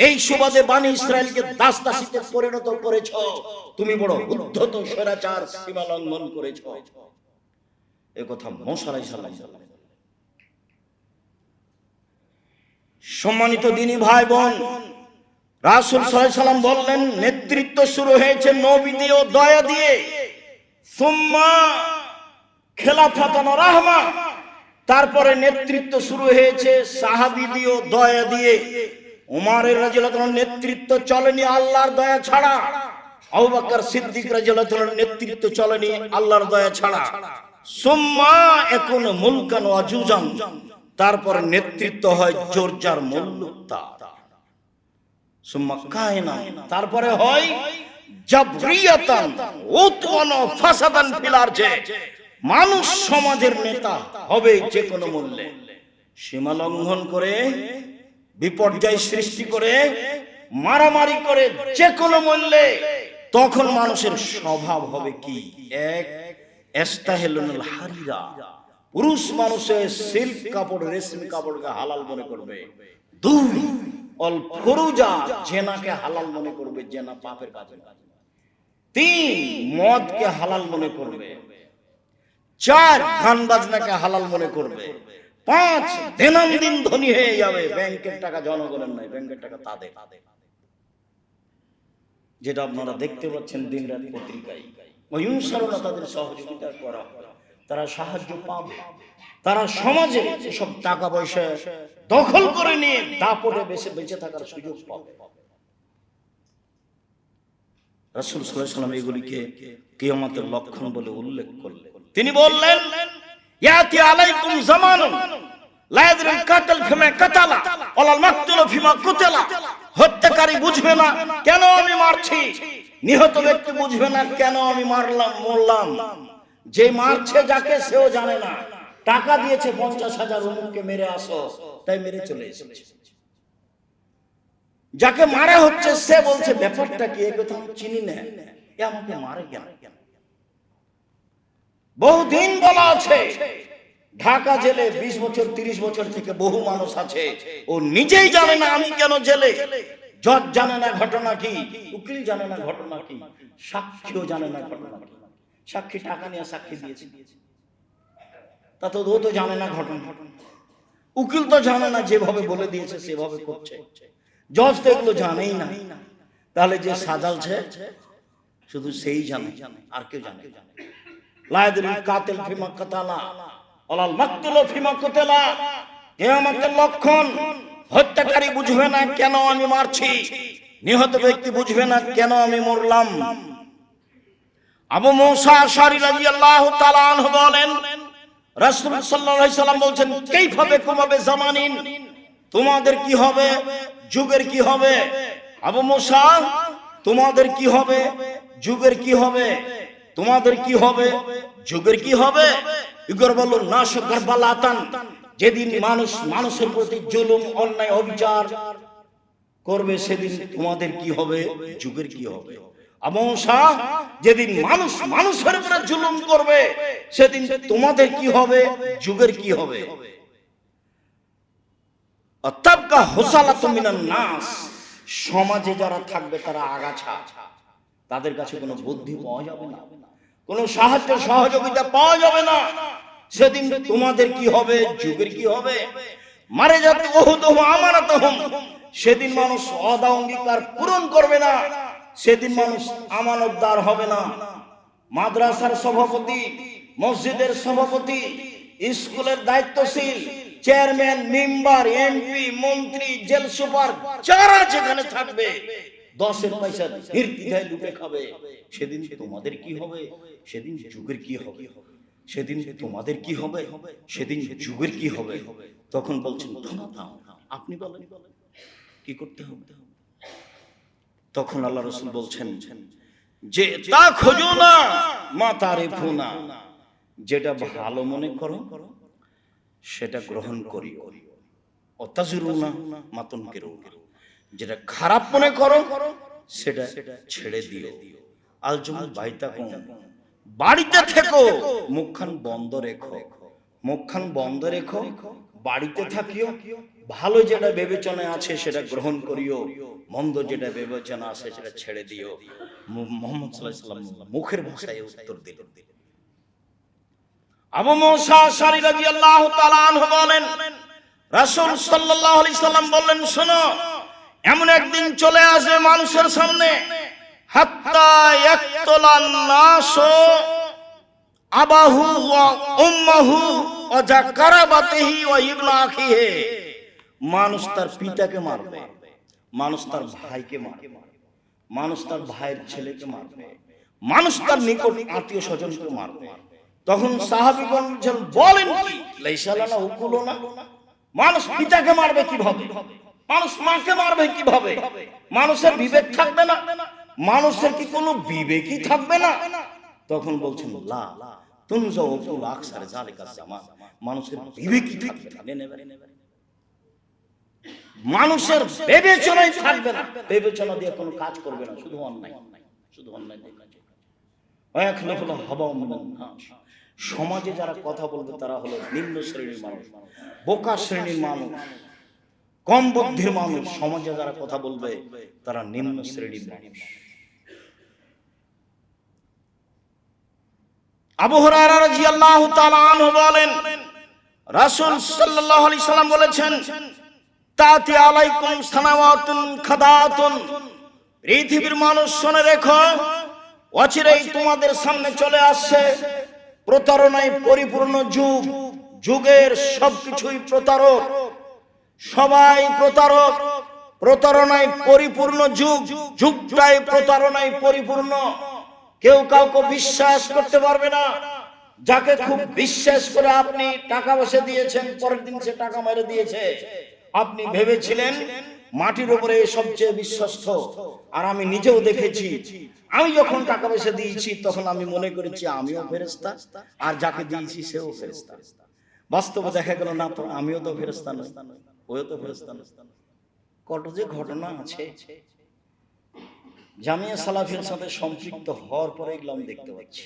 এই সুবাদে বনি ইসরাইলকে দাস দাসীতে পরিণত করেছ। তুমি বড় উদ্ধত স্বৈরাচার, সীমা লঙ্ঘন করেছ। এ কথা মুসা আলাইহিস সালাম। সম্মানিত দিনী ভাই বোন, রাসূল সাল্লাল্লাহু আলাইহি সাল্লাম বললেন, নেতৃত্ব শুরু হয়েছে নবী দিয়ে ও দয়া দিয়ে, সুম্মা খেলাফাতান ও রাহমা, তারপরে নেতৃত্ব শুরু হয়েছে সাহাবী দিয়ে ও দয়া দিয়ে। উমরের রাদিয়াল্লাহু আনহু নেতৃত্ব চলেনি আল্লাহর দয়া ছাড়া, আবু বকর সিদ্দিক রাদিয়াল্লাহু আনহু নেতৃত্ব চলেনি আল্লাহর দয়া ছাড়া। সুম্মা এখন মুলকান ওয়া জুজান, তারপরে নেতৃত্ব হয় জোরজার মুল্লুকতা। সুম্মা কায়না, তারপরে হয় জাবরিয়াতান উতওয়ান ফাসাদান ফিল আরজে, মানুষ সমাজের নেতা হবে যে কোনো মূল্যে। সীমা লঙ্ঘন করে, বিপর্যয় সৃষ্টি করে, মারামারি করে, যে কোনো মূল্যে। তখন মানুষের স্বভাব হবে কি? এক, ইস্তাহিলুল হারিরা, পুরুষ মানুষের সিল্ক কাপড়, রেশমি কাপড়কে হালাল মনে করবে। দুই, অল ফুরুজা, জেনাকে হালাল মনে করবে, জেনা পাপের কাজ। তিন, মদকে হালাল মনে করবে। চার, গান বাজনাকে হালাল মনে করবে। পাঁচ, দৈনন্দিন ধনী হয়ে যাবে, ব্যাংকের টাকা জনগণের নয়, ব্যাংকের টাকা তাদের। যেটা আপনারা দেখতে পাচ্ছেন দিনরাত পত্রিকায়, তাদের সহযোগিতা করা, তারা সাহায্য পাবে, তারা সমাজে সব টাকা পয়সা দখল করে নিয়ে দাপটে বেঁচে থাকার সুযোগ পাবে। রাসূল সাল্লাল্লাহু আলাইহি ওয়াসাল্লাম এগুলিকে কিয়ামতের লক্ষণ বলে উল্লেখ করলেন। তিনি বললেন, ইয়াতি আলাইকুম জামানুন লা ইয়াদরিল কাতাল ফিমা কাতালা ওয়ালাল মাকতুলু ফিমা কুতিলা, হত্যাকারী বুঝবে না কেন আমি মারছি, নিহত ব্যক্তি বুঝবে না কেন আমি মরলাম। যে মারছে যাকে সেও জানে না, টাকা দিয়েছে 50,000 অমুককে মেরে আসো, তাই মেরে চলে এসেছে। যাকে মারা হচ্ছে সে বলছে ব্যাপারটা কি, এ কথা আমি চিনি না, এ আমাকে মারে কেন? বহুদিন বলা আছে, ঢাকা জেলে 20 বছর 30 বছর থেকে বহু মানুষ আছে, ও নিজেই জানে না আমি কেন জেলে। জজ জানে না ঘটনা কি, উকিল জানে না ঘটনা কি, সাক্ষীও জানে না ঘটনা কি। সাক্ষী টাকা নিয়ে সাক্ষী দিয়েছে, তা তো ও তো জানে না ঘটনা। উকিল তো জানে না, যেভাবে বলে দিয়েছে সেভাবে করছে। জজ তো এগুলো জানেই না। তাহলে যে সাজালছে শুধু সেই জানে, আর কেউ জানে? লা ইয়াদরিল কাতিল ফিমা কাতালা, ওয়ালাল মাকতুলু ফিমা কুতিলা, কিয়ামতের লক্ষণ। হত্যাকারী বুঝবে না কেন আমি মারছি, নিহত ব্যক্তি বুঝবে না কেন আমি মরলাম। আবু মুসা আশআরী রাদিয়াল্লাহু তাআলা আনহু বলেন, রাসূল সাল্লাল্লাহু আলাইহি সাল্লাম বলছেন, কাইফা বিকুম বিজামানিন, তোমাদের কি হবে, যুগের কি হবে। আবু মুসা, তোমাদের কি হবে, যুগের কি হবে, তোমাদের কি হবে, যুগের কি হবে। ইগরবালুন নাস গারবালাতান, যেদিন মানুষ মানুষের প্রতি জুলুম অন্যায় অবিচার করবে সেদিন তোমাদের কি হবে, যুগের কি হবে। আবু মুসা, যেদিন মানুষ মানুষের উপরে জুলুম করবে সেদিন তোমাদের কি হবে, যুগের কি হবে। আতাবকা হুসালাতুম মিনান নাস, সমাজে যারা থাকবে তারা আগাছা, তাদের কাছে কোনো বুদ্ধি পাওয়া যাবে না, কোনো সাহায্য সহযোগিতা পাওয়া যাবে না। সেদিন তোমাদের কি হবে, যুগের কি হবে। মারে যাতে ওহুদুহুম আমানাতুহুম, সেদিন মানুষ ওয়াদা অঙ্গীকার পূরণ করবে না, সেদিন মানুষ আমানতদার হবে না। মাদ্রাসার সভাপতি, মসজিদের সভাপতি, স্কুলের দায়িত্বশীল, চেয়ারম্যান, মেম্বার, এমপি, মন্ত্রী, জেল সুপার যারা যেখানে থাকবে 10 পয়সা নির্দ্বিধায় লুটে খাবে। সেদিন তোমাদের কি হবে, সেদিন যুগের কি হবে। সেদিন তোমাদের কি হবে, সেদিন যুগের কি হবে। তখন বলছেন, আপনি বলেন কি করতে হবে। তখন আল্লাহ রাসূল বলছেন যে তা খোঁজো না মা তারিফুনা, যেটা ভালো মনে করো সেটা গ্রহণ করিও, অতাজরুনা মা তুনকিরুনা, যেটা খারাপ মনে করো সেটা ছেড়ে দিও। আলজুম বাইতাকুম, বাড়িতে থেকো, মুখখান বন্ধ রেখো, মুখখান বন্ধ রেখো, বাড়িতে থাকিও। ভালো যেটা বিবেচনায় আছে সেটা গ্রহণ করিও, মন্দ যেটা বিবেচনা আছে সেটা ছেড়ে দিও। মুহাম্মদ সাল্লাল্লাহু আলাইহি ওয়াসাল্লাম মুখের ভাষায় উত্তর দিলেন। আবু মুসা আশআরী রাদিয়াল্লাহু তাআলা আনহু বলেন, রাসূল সাল্লাল্লাহু আলাইহি সাল্লাম বললেন, শোনো, এমন একদিন চলে আসবে মানুষের সামনে, হাত্তা ইয়াকতুলান নাসু আবাহু ওয়া উম্মাহু ওয়া যাকারাবাতিহি ওয়া ইবনা আখিহি, মানুষ তার পিতাকে মারবে, মানুষ তার ভাইকে মারবে, মানুষ তার ভাইয়ের ছেলেকে মারবে, মানুষ তার নিকট আত্মীয় স্বজনকে মারবে। তখন সাহাবীগণ বলেন, কি লাইসা লানা উকুলুনা, মানুষ পিতাকে মারবে কিভাবে, মানুষ মাকে মারবে কিভাবে, মানুষের বিবেক থাকবে না, মানুষের কি কোনো বিবেকই থাকবে না। তখন বলছেন, লা তুনজা উকুল আকসার যালিকা জামান, মানুষের বিবেকই থাকবে না, মানুষের বিবেচনাই থাকবে না, বিবেচনা দিয়ে কোনো কাজ করবে না, শুধু অন্যায়, শুধু অন্যায় দিয়ে কাজ। ওয়াখলাফুল হাওয়া মিনান নাস, সমাজে যারা কথা বলবে তারা হলো নিম্ন শ্রেণীর মানুষ, বোকা শ্রেণীর মানুষ, কম বুদ্ধির মানুষ। সমাজে যারা কথা বলবে তারা নিম্ন শ্রেণীর মানুষ। আবু হুরায়রা রাদিয়াল্লাহু তাআলা আনহু বলেন, রাসূল সাল্লাল্লাহু আলাইহি সাল্লাম বলেছেন, তাতি আলাইকুম সানাওয়াতুন খাদাতুন, পৃথিবীর মানুষ শুনে রেখো, অচিরেই তোমাদের সামনে চলে আসছে প্রতারণায় পরিপূর্ণ যুগ। যুগের সবকিছুই প্রতারক, সবাই প্রতারক, প্রতারণায় পরিপূর্ণ যুগ, যুগটাই প্রতারণায় পরিপূর্ণ। কেউ কাউকে বিশ্বাস করতে পারবে না। যাকে খুব বিশ্বাস করে আপনি টাকা পয়সা দিয়েছেন, পরের দিন সে টাকা মেরে দিয়েছে। আপনি ভেবেছিলেন মাটির উপরে সবচেয়ে বিশ্বস্ত, আর আমি নিজেও দেখেছি, আমি যখন টাকা পয়সা দিয়েছি তখন আমি মনে করেছি আমিও ফেরেশতা, আর যাকে দিয়েছি সেও ফেরেশতা। বাস্তবে দেখা গেল না, তো আমিও তো ফেরেশতা নই, ওও তো ফেরেশতা নয়। কত যে ঘটনা আছে, জামিয়া সালাফির সাথে সম্পৃক্ত হওয়ার পরে এগুলো আমি দেখতে পাচ্ছি।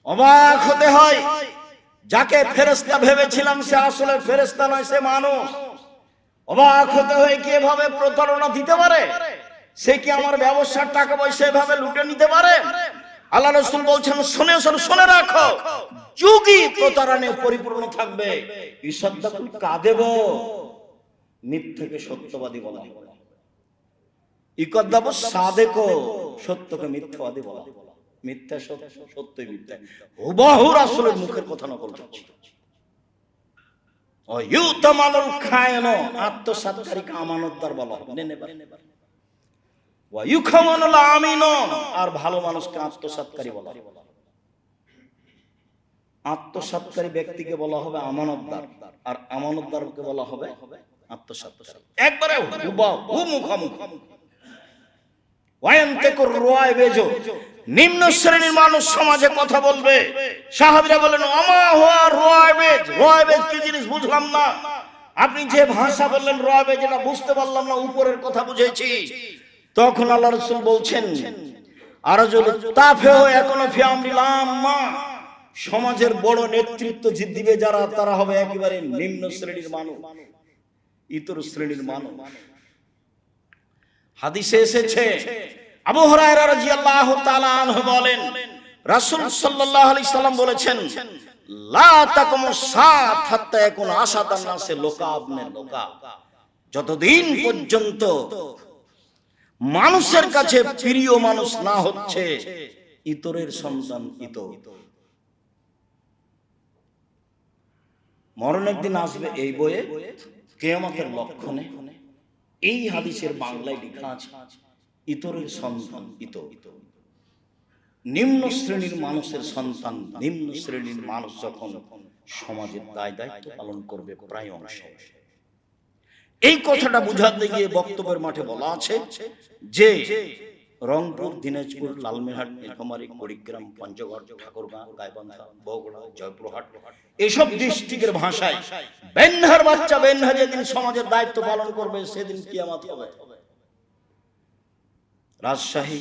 অবাক হতে হয়, যাকে ফেরেশতা ভেবেছিলাম সে আসলে ফেরেশতা নয়, সে মানুষ। অবাক হতে হয়, কি এভাবে প্রতারণা দিতে পারে, সে কি আমার ব্যবসার টাকা পয়সা এভাবে লুটে নিতে পারে। আল্লাহ রাসূল বলছেন, শুনে রাখো, যুগই প্রতারণায় পরিপূর্ণ থাকবে। ইসাদ্দাকুল কাযিব, মিথ্যাকে সত্যবাদী বলা, ইকাদ্দাবু সাদিক, সত্যকে মিথ্যাবাদী বলা। মিথ্যা সত্য, সত্যই মিথ্যা। হুবহু রাসূলের মুখের কথা নকল করছে। ও ইউতামানুল খায়ন, আত্মসাৎকারীকে আমানতদার বলা হবে, নেবার। ওয়া ইউখামানুল আমিন, আর ভালো মানুষকে আত্মসাৎকারী বলা হবে। আত্মসাৎকারী ব্যক্তিকে বলা হবে আমানতদার, আর আমানতদারকে বলা হবে আত্মসাৎকারী। একবারে হুবহু মুখামুখি। ওয়ায়ান্তাকুর রুয়াইবেজ, নিম্ন শ্রেণীর মানুষ সমাজে কথা বলবে। সাহাবীরা বলেন আমা হুয়া রুয়াইবেজ, রুয়াইবেজ কি জিনিস বুঝলাম না। আপনি যে ভাষা বললেন রুয়াইবেজ, এটা বুঝতে পারলাম না, উপরের কথা বুঝেছি। তখন আল্লাহ রাসূল বলছেন আরজুল তাফেহ এখনো ফি আমরিল আম্মা, সমাজের বড় নেতৃত্ব দিবে যারা, তারা হবে একেবারে নিম্ন শ্রেণীর মানুষ, ইতর শ্রেণীর মানুষ। হাদিসে এসেছে, আবু হুরায়রা রাদিয়াল্লাহু তাআলা আনহু বলেন রাসূল সাল্লাল্লাহু আলাইহি সাল্লাম বলেছেন লা তাকুমু সাত হাত্তা ইয়াকুন আসাদান নাসে লোকাবনে লোকা, যতদিন পর্যন্ত মানুষের কাছে প্রিয় মানুষ না হচ্ছে ইতরের সন্তান ইতর। মরণ একদিন আসবে এই বইয়ে, কিয়ামতের লক্ষণে এই হাদিসের বাংলায় লেখা আছে ইতরের সন্তান ইতর। নিম্ন শ্রেণীর মানুষের সন্তান, নিম্ন শ্রেণীর মানুষ যখন সমাজের দায় দায়িত্ব পালন করবে প্রায় অংশে, এই কথাটা বুঝাতে গিয়ে বক্তব্যের মাঠে বলা আছে যে রংপুর, দিনাজপুর, লালমিরহাট, নীলফামারী, কুড়িগ্রাম, পঞ্চগড়, ঠাকুরগাঁ, গাইবান্ধা, বগুড়া, জয়পুরহাট, এসব ডিস্ট্রিক্টের ভাষায় বেনহার বাচ্চা বেনহা যেদিন সমাজের দায়িত্ব পালন করবে সেদিন কিয়ামত হবে। রাজশাহী,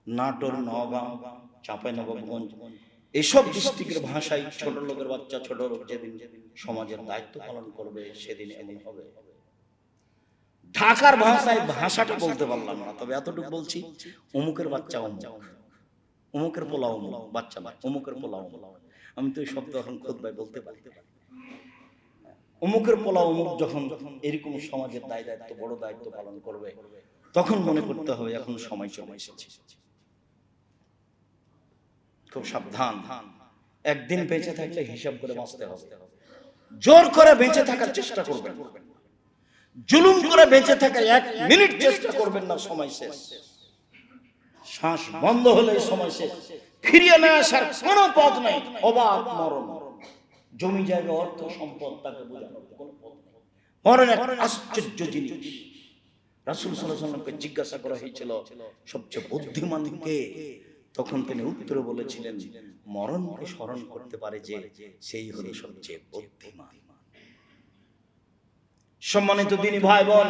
নাটোর, নওগাঁ, চাঁপাইনবাবগঞ্জ, এসব ডিস্ট্রিক্টের ভাষায় ছোট লোকের বাচ্চা, ছোট লোক যেদিন সমাজের দায়িত্ব পালন করবে সেদিন এমন হবে। ঢাকার ভাষায় ভাষাটা বলতে পারলাম না, তবে এতটুকু বলছি, অমুকের বাচ্চা অমুক, অমুকের পোলা অমুক, বাচ্চা না, অমুকের পোলা অমুক। আমি তো এই শব্দ এখন খুতবায় বলতে পারি। অমুকের পোলা অমুক যখন এরকম সমাজের দায়িত্ব, বড় দায়িত্ব পালন করবে, তখন মনে করতে হবে এখন সময় চলে এসেছে। খুব সাবধান, একদিন বেঁচে থাকলে হিসাব করে বাঁচতে হবে। জোর করে বেঁচে থাকার চেষ্টা করবেন, জুলুম করে বেঁচে থাকার 1 মিনিট চেষ্টা করবেন না, সময় শেষ। শ্বাস বন্ধ হলে সময় শেষ, ফিরিয়ে না আসার কোনো পথ নেই, অবাক মরণ। জমি জায়গা, অর্থ সম্পদ, তাকে বোঝানোর কোনো পথ নেই। মরণ এক আশ্চর্য জিনিস। রাসূল সাল্লাল্লাহু আলাইহি ওয়াসাল্লামকে জিজ্ঞাসা করা হয়েছিল সবচেয়ে বুদ্ধিমান কে, তখন তিনি উত্তরে বলেছিলেন মরণকে স্মরণ করতে পারে যে, সেই হলো সবচেয়ে বুদ্ধিমান। সম্মানিত দিনী ভাই বোন,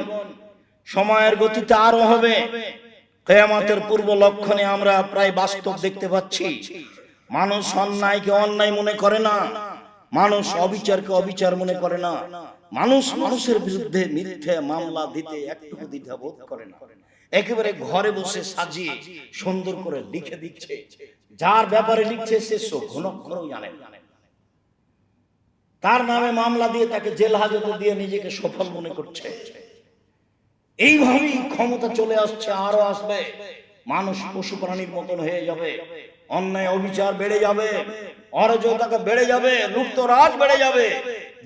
সময়ের গতিতে আরো হবে। কিয়ামতের পূর্ব লক্ষণে আমরা প্রায় বাস্তব দেখতে পাচ্ছি। মানুষ অন্যায়কে অন্যায় মনে করে না, মানুষ অবিচারকে অবিচার মনে করে না, মানুষ মানুষের বিরুদ্ধে মিথ্যে মামলা দিতে একটুকু দ্বিধা বোধ করে না। একেবারে ঘরে বসে সাজিয়ে সুন্দর করে লিখে দিচ্ছে, যার ব্যাপারে লিখছে সে ঘনক্ষরও জানে না। তার নামে মামলা দিয়ে তাকে জেল হাজতে দিয়ে নিজেকে সফল মনে করছে। এইভাবেই ক্ষমতা চলে আসছে, আরো আসবে। মানুষ পশু প্রাণীর মতন হয়ে যাবে, অন্যায় অবিচার বেড়ে যাবে, অরাজকতা বেড়ে যাবে, লুপ্তরাজ বেড়ে যাবে,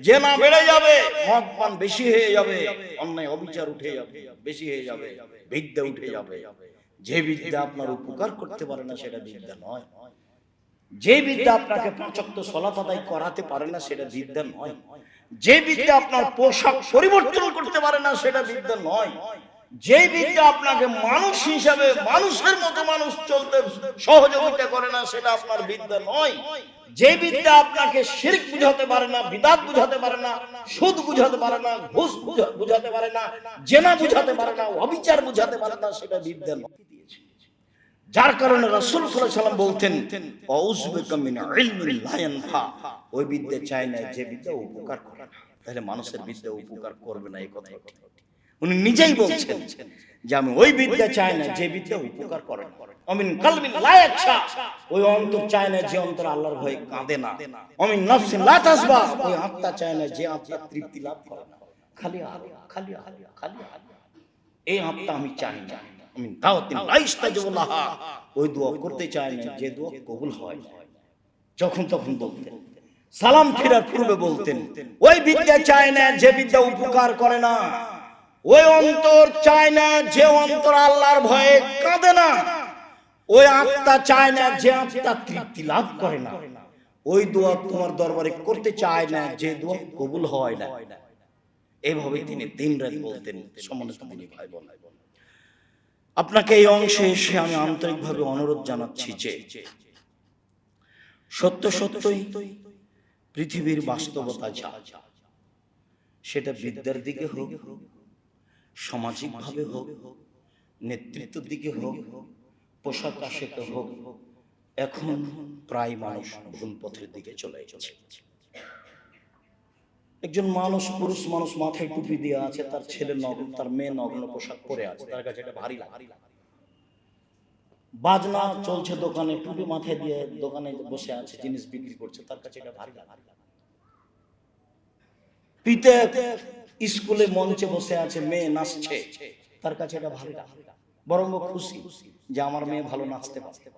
জেনা বেড়ে যাবে, মদ পান বেশি হয়ে যাবে, অন্যায় অবিচার উঠে যাবে, বেশি হয়ে যাবে, বিদ্যা উঠে যাবে। যে বিদ্যা আপনার উপকার করতে পারে না সেটা বিদ্যা নয়। যে বিদ্যা আপনাকে 5 ওয়াক্ত সালাত আদায় করাতে পারে না সেটা বিদ্যা নয়। যে বিদ্যা আপনার পোশাক পরিবর্তন করতে পারে না সেটা বিদ্যা নয়। যে বিদ্যা আপনাকে মানুষ হিসাবে মানুষের মতো মানুষ চলতে সহযোগিতা করে না সেটা আপনার বিদ্যা নয়। যে বিদ্যা আপনাকে শিরক বুঝাতে পারে না, বিদআত বুঝাতে পারে না, সুদ বুঝাতে পারে না, ঘুষ বুঝাতে পারে না, জেনা বুঝাতে পারে না, অবিচার বুঝাতে পারে না সেটা বিদ্যা নয়। যার কারণে রাসূল সাল্লাল্লাহু আলাইহি ওয়াসাল্লাম বলতেন আউযুবিকা মিন ইলমিন লা ইয়ানফা, ওই বিদ্যা চাই না যে বিদ্যা উপকার করে। তাহলে মানুষের বিদ্যা উপকার করবে না, এই কথা উনি নিজেই বলছেন যে আমি ওই বিদ্যা চাই না যে বিদ্যা উপকার করে না। আমিন কলবিন লা ইয়াখশা, ওই অন্তর চায় না যে অন্তর আল্লাহর ভয়ে কাঁদে না। আমিন নাফসিন লা তাসবা, ওই আত্মা চায় না যে আত্মা তৃপ্তি লাভ করে না। খালি খালি খালি খালি, এই আত্মা আমি চাই না। মিন দাওয়াতিন লা ইস্তাজাবু লাহা, ওই দোয়া করতে চায় না যে দোয়া কবুল হয় না। যখন তখন বলতেন, সালাম ফেরার পূর্বে বলতেন, ওই বিদ্যা চায় না যে বিদ্যা উপকার করে না, ওই অন্তর চায় না যে অন্তর আল্লাহর ভয়ে কাঁদে না, ওই আত্মা চায় না যে আত্মা তৃপ্তি লাভ করে না, ওই দোয়া তোমার দরবারে করতে চায় না যে দোয়া কবুল হয় না। এইভাবে তিনি দিন রাত বলতেন। সম্মানিত দিনী ভাই বোন, আপনাকে এই অংশে এসে আমি আন্তরিকভাবে অনুরোধ জানাচ্ছি যে সত্য সত্যই পৃথিবীর বাস্তবতা যা, সেটা বিদ্যার দিকে হোক, সামাজিক ভাবে হোক, নেতৃত্বের দিকে হোক, পোশাক আশাকে হোক, এখন প্রায় মানুষ ভুল পথের দিকে চলে যাচ্ছে। একজন মানুষ, পুরুষ মানুষ মাথায় টুপি দিয়ে আছে, তার ছেলে নগ্ন, তার মেয়ে নগ্ন পোশাক পরে আছে, তার কাছে এটা ভারী লাগে। বাজনা চলছে দোকানে, টুপি মাথায় দিয়ে দোকানে বসে আছে, জিনিস বিক্রি করছে, তার কাছে এটা ভারী লাগে। পিতা স্কুলে মঞ্চে বসে আছে, মেয়ে নাচছে, তার কাছে এটা ভারী লাগে, বরং খুশি যে আমার মেয়ে ভালো নাচতে পারছে।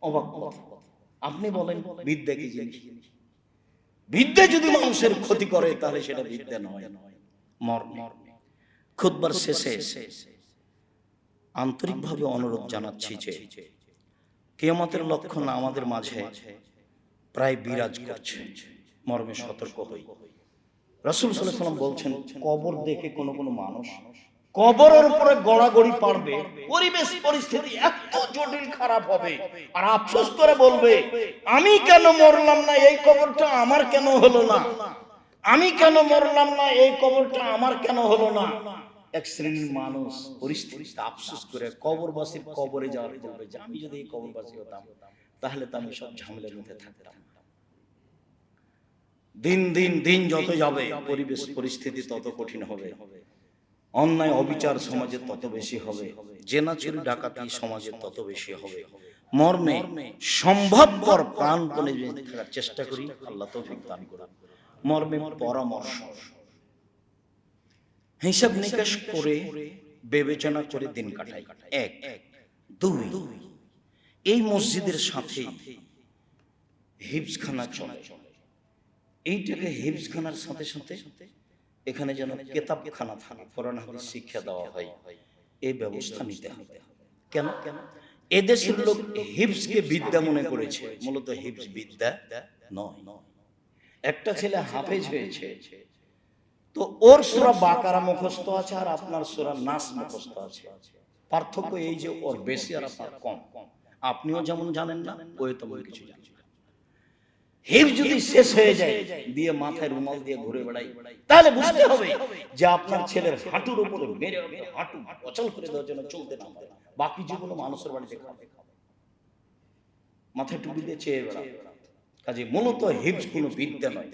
অবাক কথা। আপনি বলেন বিদ্যা কি জিনিস? বিদ্যা যদি মানুষের ক্ষতি করে তাহলে সেটা বিদ্যা নয়, মর্ম। খুতবার শেষে আন্তরিকভাবে অনুরোধ জানাচ্ছি যে কিয়ামতের লক্ষণ আমাদের মাঝে প্রায় বিরাজ করছে, মর্মে সতর্ক হই। রাসূল সাল্লাল্লাহু আলাইহি ওয়াসাল্লাম বলছেন, কবর দেখে কোন কোন মানুষ কবরের উপরে গড়াগড়ি পারবে, পরিবেশ পরিস্থিতি এত জটিল খারাপ হবে, আর আফসোস করে বলবে, আমি কেন মরলাম না, এই কবরটা আমার কেন হলো না, আমি কেন মরলাম না, এই কবরটা আমার কেন হলো না। এক শ্রেণীর মানুষ পরিস্থিতিতে আফসোস করে কবরবাসীর কবরে যাওয়ার বলবে যে আমি যদি এই কবরবাসী হতাম তাহলে তো আমি সব ঝামেলার মধ্যে থাকতাম। দিন দিন দিন যত যাবে পরিবেশ পরিস্থিতি তত কঠিন হবে, অন্যায় অবিচার সমাজে তত বেশি হবে, জেনা চুরি ডাকাতি সমাজে তত বেশি হবে। মর্মে সম্ভবপর প্রাণপণে থাকার চেষ্টা করি, আল্লাহ তৌফিক দান করুন। মর্মে পরামর্শ, হিসাব নিকাশ করে বিবেচনা করে দিন কাটাই। এক। দুই, এই মসজিদের সাথে হিফজখানা চলে, এইটাকে হিফজখানার সাথে সাথে এখানে যেন কিতাবখানা থাকে, কোরআন হাদিস শিক্ষা দেওয়া হয়, এই ব্যবস্থা নিতে হবে। কেন? এদেশের লোক হিফজকে বিদ্যা মনে করেছে, মূলত হিফজ বিদ্যা নয়। একটা ছেলে হাফেজ হয়েছে, তো ওর সূরা বাকারা মুখস্থ আছে আর আপনার সূরা নাস মুখস্থ আছে। পার্থক্য এই যে ওর বেশি আর আপনার কম। আপনিও যেমন জানেন না, ওই তেমন কিছু জানেন না। হিফজ যদি শেষ হয়ে যায়, দিয়ে মাথায় রুমাল দিয়ে ঘুরে বেড়াই, তাহলে বুঝতে হবে যে আপনার ছেলের হাঁটুর উপরে মেরে হাঁটু অচল করে দেওয়ার জন্য চলতে নামতে, বাকি যেগুলো মানুষের বাড়িতে খাবে, মাথায় টুপি দিয়ে চেয়ে বেড়াবে। কাজে মূলত হিফজ কোনো বিদ্যা নয়।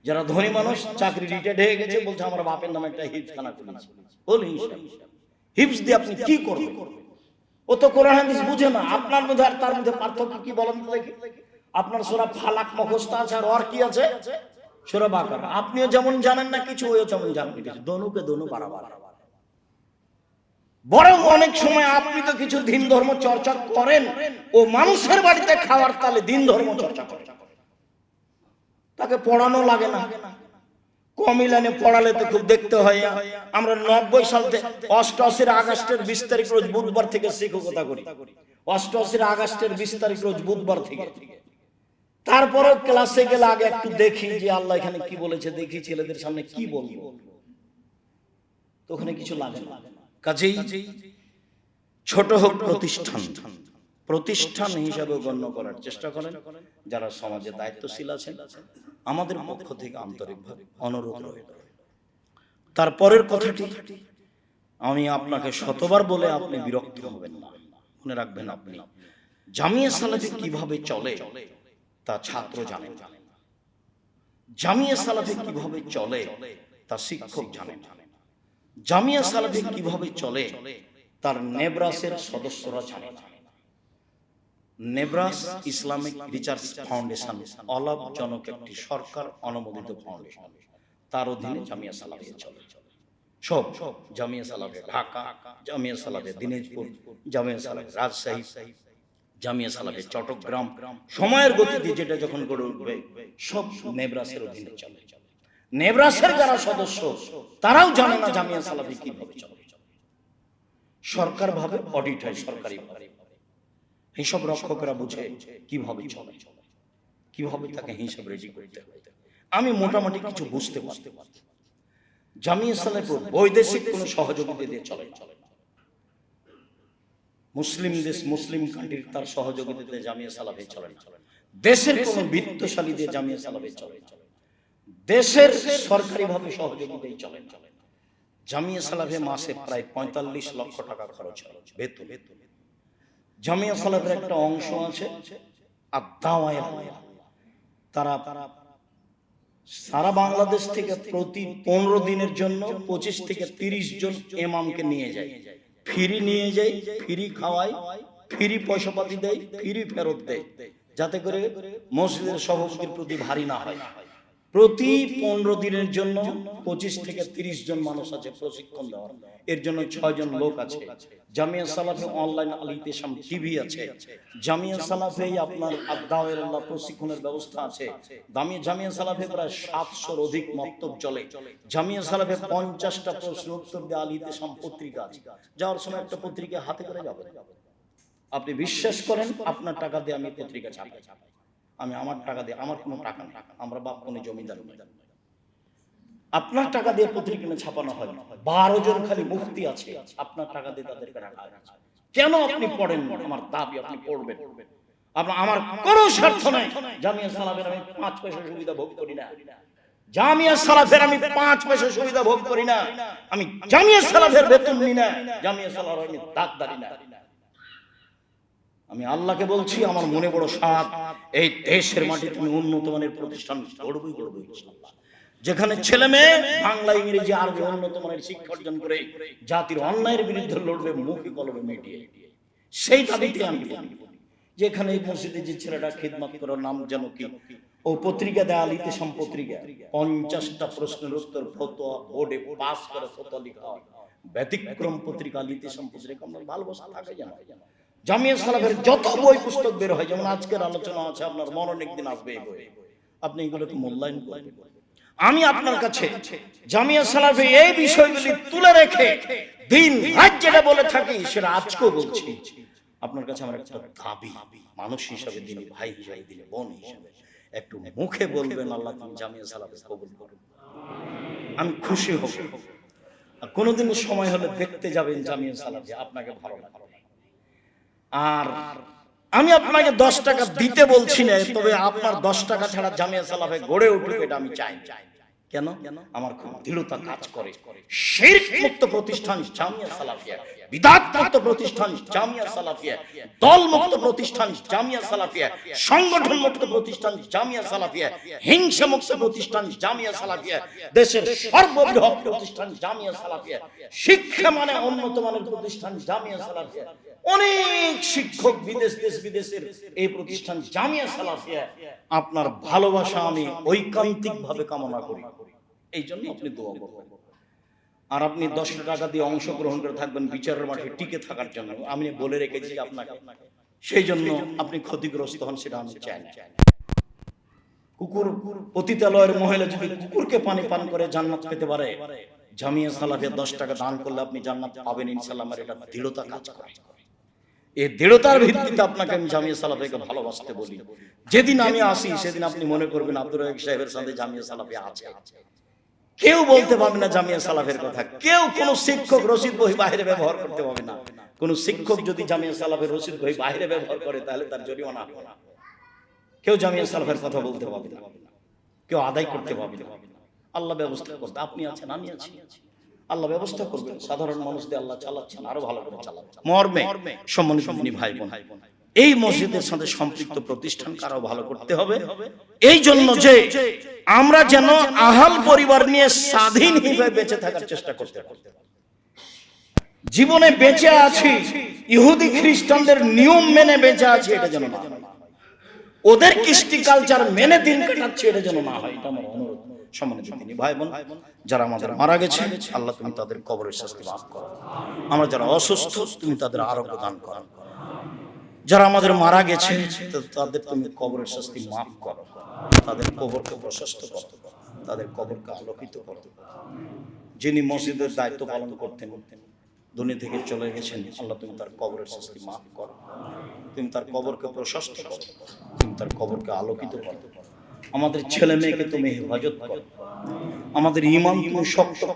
যারা ধনী মানুষ, চাকরি রিটায়ার্ড হয়ে গেছে, বলছে আমার বাপের নামে একটা হিফজখানা খুলেছি, বল হিফজ দিয়ে আপনি কি করবেন? ও তো কোরআন হাদিস বুঝে না। আপনার মধ্যে আর তার মধ্যে পার্থক্য কি বলেন তো দেখি? আপনার সূরা ফালাক মুখস্থ আছে আর ওর কি আছে? সূরা বাকারা। আপনিও যেমন জানেন না কিছু, ওইও তেমন জানেন কিছু, দোনোকে দোনো বাড়াবার। বরং অনেক সময় আপনি তো কিছু দিন ধর্ম চর্চা করেন, ও মানুষের বাড়িতে খাওয়ার তালে দিন ধর্ম চর্চা করে, তাকে পড়ানো লাগে না। কমিলানে পড়ালে তো খুব দেখতে হয়। আমরা 90 সাল থেকে 88 আগস্টের 20 তারিখ রোজ বুধবার থেকে শিক্ষকতা করি। 88 আগস্টের 20 তারিখ রোজ বুধবার থেকে। তারপরে ক্লাসে গেলে আগে একটু দেখি যে আল্লাহ এখানে কি বলেছে, দেখি ছেলেদের সামনে কি বলবো, তো ওখানে কিছু লাগে না। কাজেই ছোট হোক প্রতিষ্ঠান, প্রতিষ্ঠান হিসাবে গণ্য করার চেষ্টা করেন যারা সমাজে দায়িত্বশীল আছেন। আমাদের পক্ষ থেকে আন্তরিকভাবে অনুরোধ রইল। তারপরের কথাটি আমি আপনাকে শতবার বলে আপনি বিরক্ত হবেন না, মনে রাখবেন, আপনি জামিয়া সালাফি কিভাবে চলে তা ছাত্র জানেন, জামিয়া সালাফি কিভাবে চলে তা শিক্ষক জানেন, জামিয়া সালাফি কিভাবে চলে তার নেব্রাসের সদস্যরা জানেন। নেব্রাস ইসলামিক রিসার্চ ফাউন্ডেশন অলাভজনক একটি সরকার অনুমোদিত ফাউন্ডেশন, তার অধীনে জামিয়া সালাফিয়া চলে। সব জামিয়া সালাফিয়া ঢাকা, জামিয়া সালাফিয়া দিনাজপুর, জামিয়া সালাফিয়া রাজশাহী, জামিয়া সালাফিয়া চট্টগ্রাম, সময়ের গতিতে যেটা যখন গড়ে উঠবে সব নেবরাসের অধীনে চলে। নেবরাসের যারা সদস্য তারাও জানে না জামিয়া সালাফি কিভাবে চলে। সরকার ভাবে অডিট হয়, সরকারি ভাবে হিসাব রক্ষকরা বুঝে কিভাবে চলে, কিভাবে তাকে হিসাব রেডি করতে হয়। আমি মোটামুটি কিছু বুঝতে পারতে পারি। জামিয়া সালাফি বৈদেশিক কোন সহযোগিতা দিয়ে চলে না। মুসলিম দেশ, মুসলিম কান্ট্রির তার সহযোগিতাতে জামিয়া সালাফি চলে না। দেশের কোন বিত্তশালী দিয়ে জামিয়া সালাফি চলে না। দেশের সরকারি ভাবে সহযোগিতাই চলে না। জামিয়া সালাফি মাসে প্রায় ৪৫ লক্ষ টাকা খরচ হয় বেতন। জামিয়া সালাফির একটা অংশ আছে আদ-দাওয়া, তারা সারা বাংলাদেশ থেকে প্রতি ১৫ দিনের জন্য ২৫ থেকে ৩০ জন ইমামকে নিয়ে যায়, ফ্রি নিয়ে যায়, ফ্রি খাওয়ায়, ফ্রি পয়সা পাতি দেয়, ফ্রি ফেরত দেয়, যাতে করে মসজিদের সভাপতির প্রতি ভারী না হয়। প্রতি ১৫ দিনের জন্য ২৫ থেকে ৩০ জন মানুষ আছে প্রশিক্ষণ দেওয়ার, এর জন্য ৬ জন লোক আছে। জামিয়া সালাফি অনলাইন আল ইতিসাম টিভি আছে, জামিয়া সালাফি আপনার আদ-দাওয়া প্রশিক্ষণের ব্যবস্থা আছে। জামিয়া সালাফি প্রায় ৭০০-র অধিক মক্তব চলে। জামিয়া সালাফি ৫০টা প্রশ্ন উত্তর দিয়ে আল ইতিসাম পত্রিকা আছে। যাওয়ার সময় একটা পত্রিকা হাতে করে যাবে, আপনি বিশ্বাস করেন আপনার টাকা দিয়ে আমি পত্রিকা ছাপাই। আমি আমার টাকা দিয়ে, আমার কোনো টাকা নেই, আমরা বাপ কোনো জমিদার নই, আপনার টাকা দিয়ে পত্রিকা ছাপানো হয় না। ১২ জন খালি মুফতি আছে, আপনার টাকা দিয়ে তাদেরকে রাখা হয়। কেন আপনি পড়েন? আমার দাবি আপনি পড়বেন। আমার কোনো স্বার্থ নাই। জামিয়া সালাফের আমি ৫ পয়সা সুবিধা ভোগ করি না। জামিয়া সালাফের আমি ৫ পয়সা সুবিধা ভোগ করি না। আমি জামিয়া সালাফের বেতন নিই না। জামিয়া সালাফের আমি দাগদারি না। আমি আল্লাহকে বলছি, আমার মনে বড় সাধ, এই দেশের মাটিতে আমি উন্নত মানের প্রতিষ্ঠান গড়বই ইনশাআল্লাহ, যেখানে ছেলে মেয়ে বাংলা, ইংরেজি, আরবি উন্নত মানের শিক্ষা অর্জন করে জাতির অন্যায়ের বিরুদ্ধে লড়বে মুখে কলমে মিডিয়ে। সেই দাবিতে আমি বলি, যেখানে এই মসজিদে যে ছেলেটা খিদমত করার নাম যেন কি, ও পত্রিকা দেয় আল ইতিসাম পত্রিকা, ৫০টা প্রশ্নের উত্তর ফতোয়া বোর্ডে পাস করে ফতোয়া লেখা হয়। ব্যতিক্রম পত্রিকা আল ইতিসাম পত্রিকা আমরা ভালোবাসা থাকে জানা। জামিয়া সালাফের যত বই পুস্তক বের হয়, যেমন আজকের আলোচনা আছে, আপনার মরণ একদিন আসবে এই বই, আপনি এগুলোকে মূল্যায়ন করবেন। আমি আপনার কাছে জামিয়া সালাফি এই বিষয়গুলি তুলে রেখে দিন রাত যেটা বলে থাকি সেটা আজকেও বলছি। আপনার কাছে আমার একটা দাবি, মানুষ হিসাবে, দিনী ভাই হিসাবে, দিনী বোন হিসাবে একটু মুখে বলবেন আল্লাহ তুমি জামিয়া সালাফি কবুল করুন, আমি খুশি হব। কোনোদিন সময় হলে দেখতে যাবেন জামিয়া সালাফি, আপনাকে ভালো লাগবে। আর আমি আপনাকে ১০ টাকা দিতে বলছি না, তবে আপনার ১০ টাকা ছাড়া জামিয়া সালাফি গড়ে উঠুক এটা আমি চাই। কেন? আমার খুব দৃঢ়তা কাজ করে। শিরক মুক্ত প্রতিষ্ঠান জামিয়া সালাফিয়া, বিদআত মুক্ত প্রতিষ্ঠান জামিয়া সালাফিয়া, দল মুক্ত প্রতিষ্ঠান জামিয়া সালাফিয়া, সংগঠন মুক্ত প্রতিষ্ঠান জামিয়া সালাফিয়া, হিংসা মুক্ত প্রতিষ্ঠান জামিয়া সালাফিয়া, দেশের সর্ববৃহৎ প্রতিষ্ঠান জামিয়া সালাফিয়া, শিক্ষা মানে উন্নত মানের প্রতিষ্ঠান জামিয়া সালাফিয়া, অনেক শিক্ষক দেশ বিদেশের এই প্রতিষ্ঠান জামিয়া সালাফিয়া। আপনার ভালোবাসা আমি ঐকান্তিক ভাবে কামনা করি, এই জন্য আপনি দোয়া করবেন। আর আপনি ১০ টাকা দিয়ে অংশগ্রহণ করে থাকবেন বিচারের মাঠে টিকে থাকার জন্য, আমি বলে রেখেছি আপনাকে, সেই জন্য আপনি ক্ষতিগ্রস্ত হন সেটা আমি চাই না। কুকুর, পতিতালয়ের মহিলা যদি কুকুরকে পানি পান করে জান্নাত পেতে পারে, জামিয়া সালাফিয়া ১০ টাকা দান করলে আপনি জান্নাত পাবেন ইনশাআল্লাহ। আমার এটা দৃঢ়তা কাজ করে। এই দৃঢ়তার ভিত্তিতে আপনাকে আমি জামিয়া সালাফিকে ভালোবাসতে বলি। যেদিন আমি আসি সেদিন আপনি মনে করবেন আব্দুর রাজ্জাক সাহেবের সাথে জামিয়া সালাফি আছে। কেউ বলতে পারবে না জামিয়া সালাফের কথা, কেউ কোন শিক্ষক রশিদ বই বাইরে ব্যবহার করতে পারবে না। কোন শিক্ষক যদি জামিয়া সালাফের রশিদ বই বাইরে ব্যবহার করে তাহলে তার জরিমানা হবে না। কেউ জামিয়া সালাফের কথা বলতে পারবে না, কেউ আদায় করতে পারবে না। আল্লাহ ব্যবস্থা করতে, আপনি আছেন, আমি আছি, আল্লাহ ব্যবস্থা করবেন। সাধারণ মানুষদের আল্লাহ চালাচ্ছেন, আরো ভালো করে চালাচ্ছেন। মর্মে সম্মানিত ভাই বোন, এই মসজিদের সাথে সম্পৃক্ত প্রতিষ্ঠান আরো ভালো করতে হবে, এই জন্য যে আমরা যেন আহাল পরিবার নিয়ে স্বাধীনভাবে বেঁচে থাকার চেষ্টা করতে পারি। জীবনে বেঁচে আছি ইহুদি খ্রিস্টানদের নিয়ম মেনে বেঁচে আছি, এটা যেন না হয়। ওদের কৃষ্টি কালচার মেনে দিন কাটাচ্ছে, এটা যেন না হয়। এটা আমার অনুরোধ। সম্মানিত দিনী ভাই বোন, যারা আমাদের মারা গেছে আল্লাহ তুমি তাদের কবরের শাস্তি মাফ করো। আমরা যারা অসুস্থ তুমি তাদের আরোগ্য দান করো। যারা আমাদের মারা গেছে তাদের তুমি কবরের শাস্তি মাফ করো, তাদের কবরকে প্রশস্ত করো, তাদের কবরকে আলোকিত করো। যিনি মসজিদের দায়িত্ব পালন করতেন দুনিয়া থেকে চলে গেছেন, আল্লাহ তুমি তার কবরের শাস্তি মাফ করো, তুমি তার কবরকে প্রশস্ত করো, তুমি তার কবরকে আলোকিত করো। আমাদের ছেলে মেয়েকে তুমি হেফাজত করো, আমাদের ঈমান তুমি শক্ত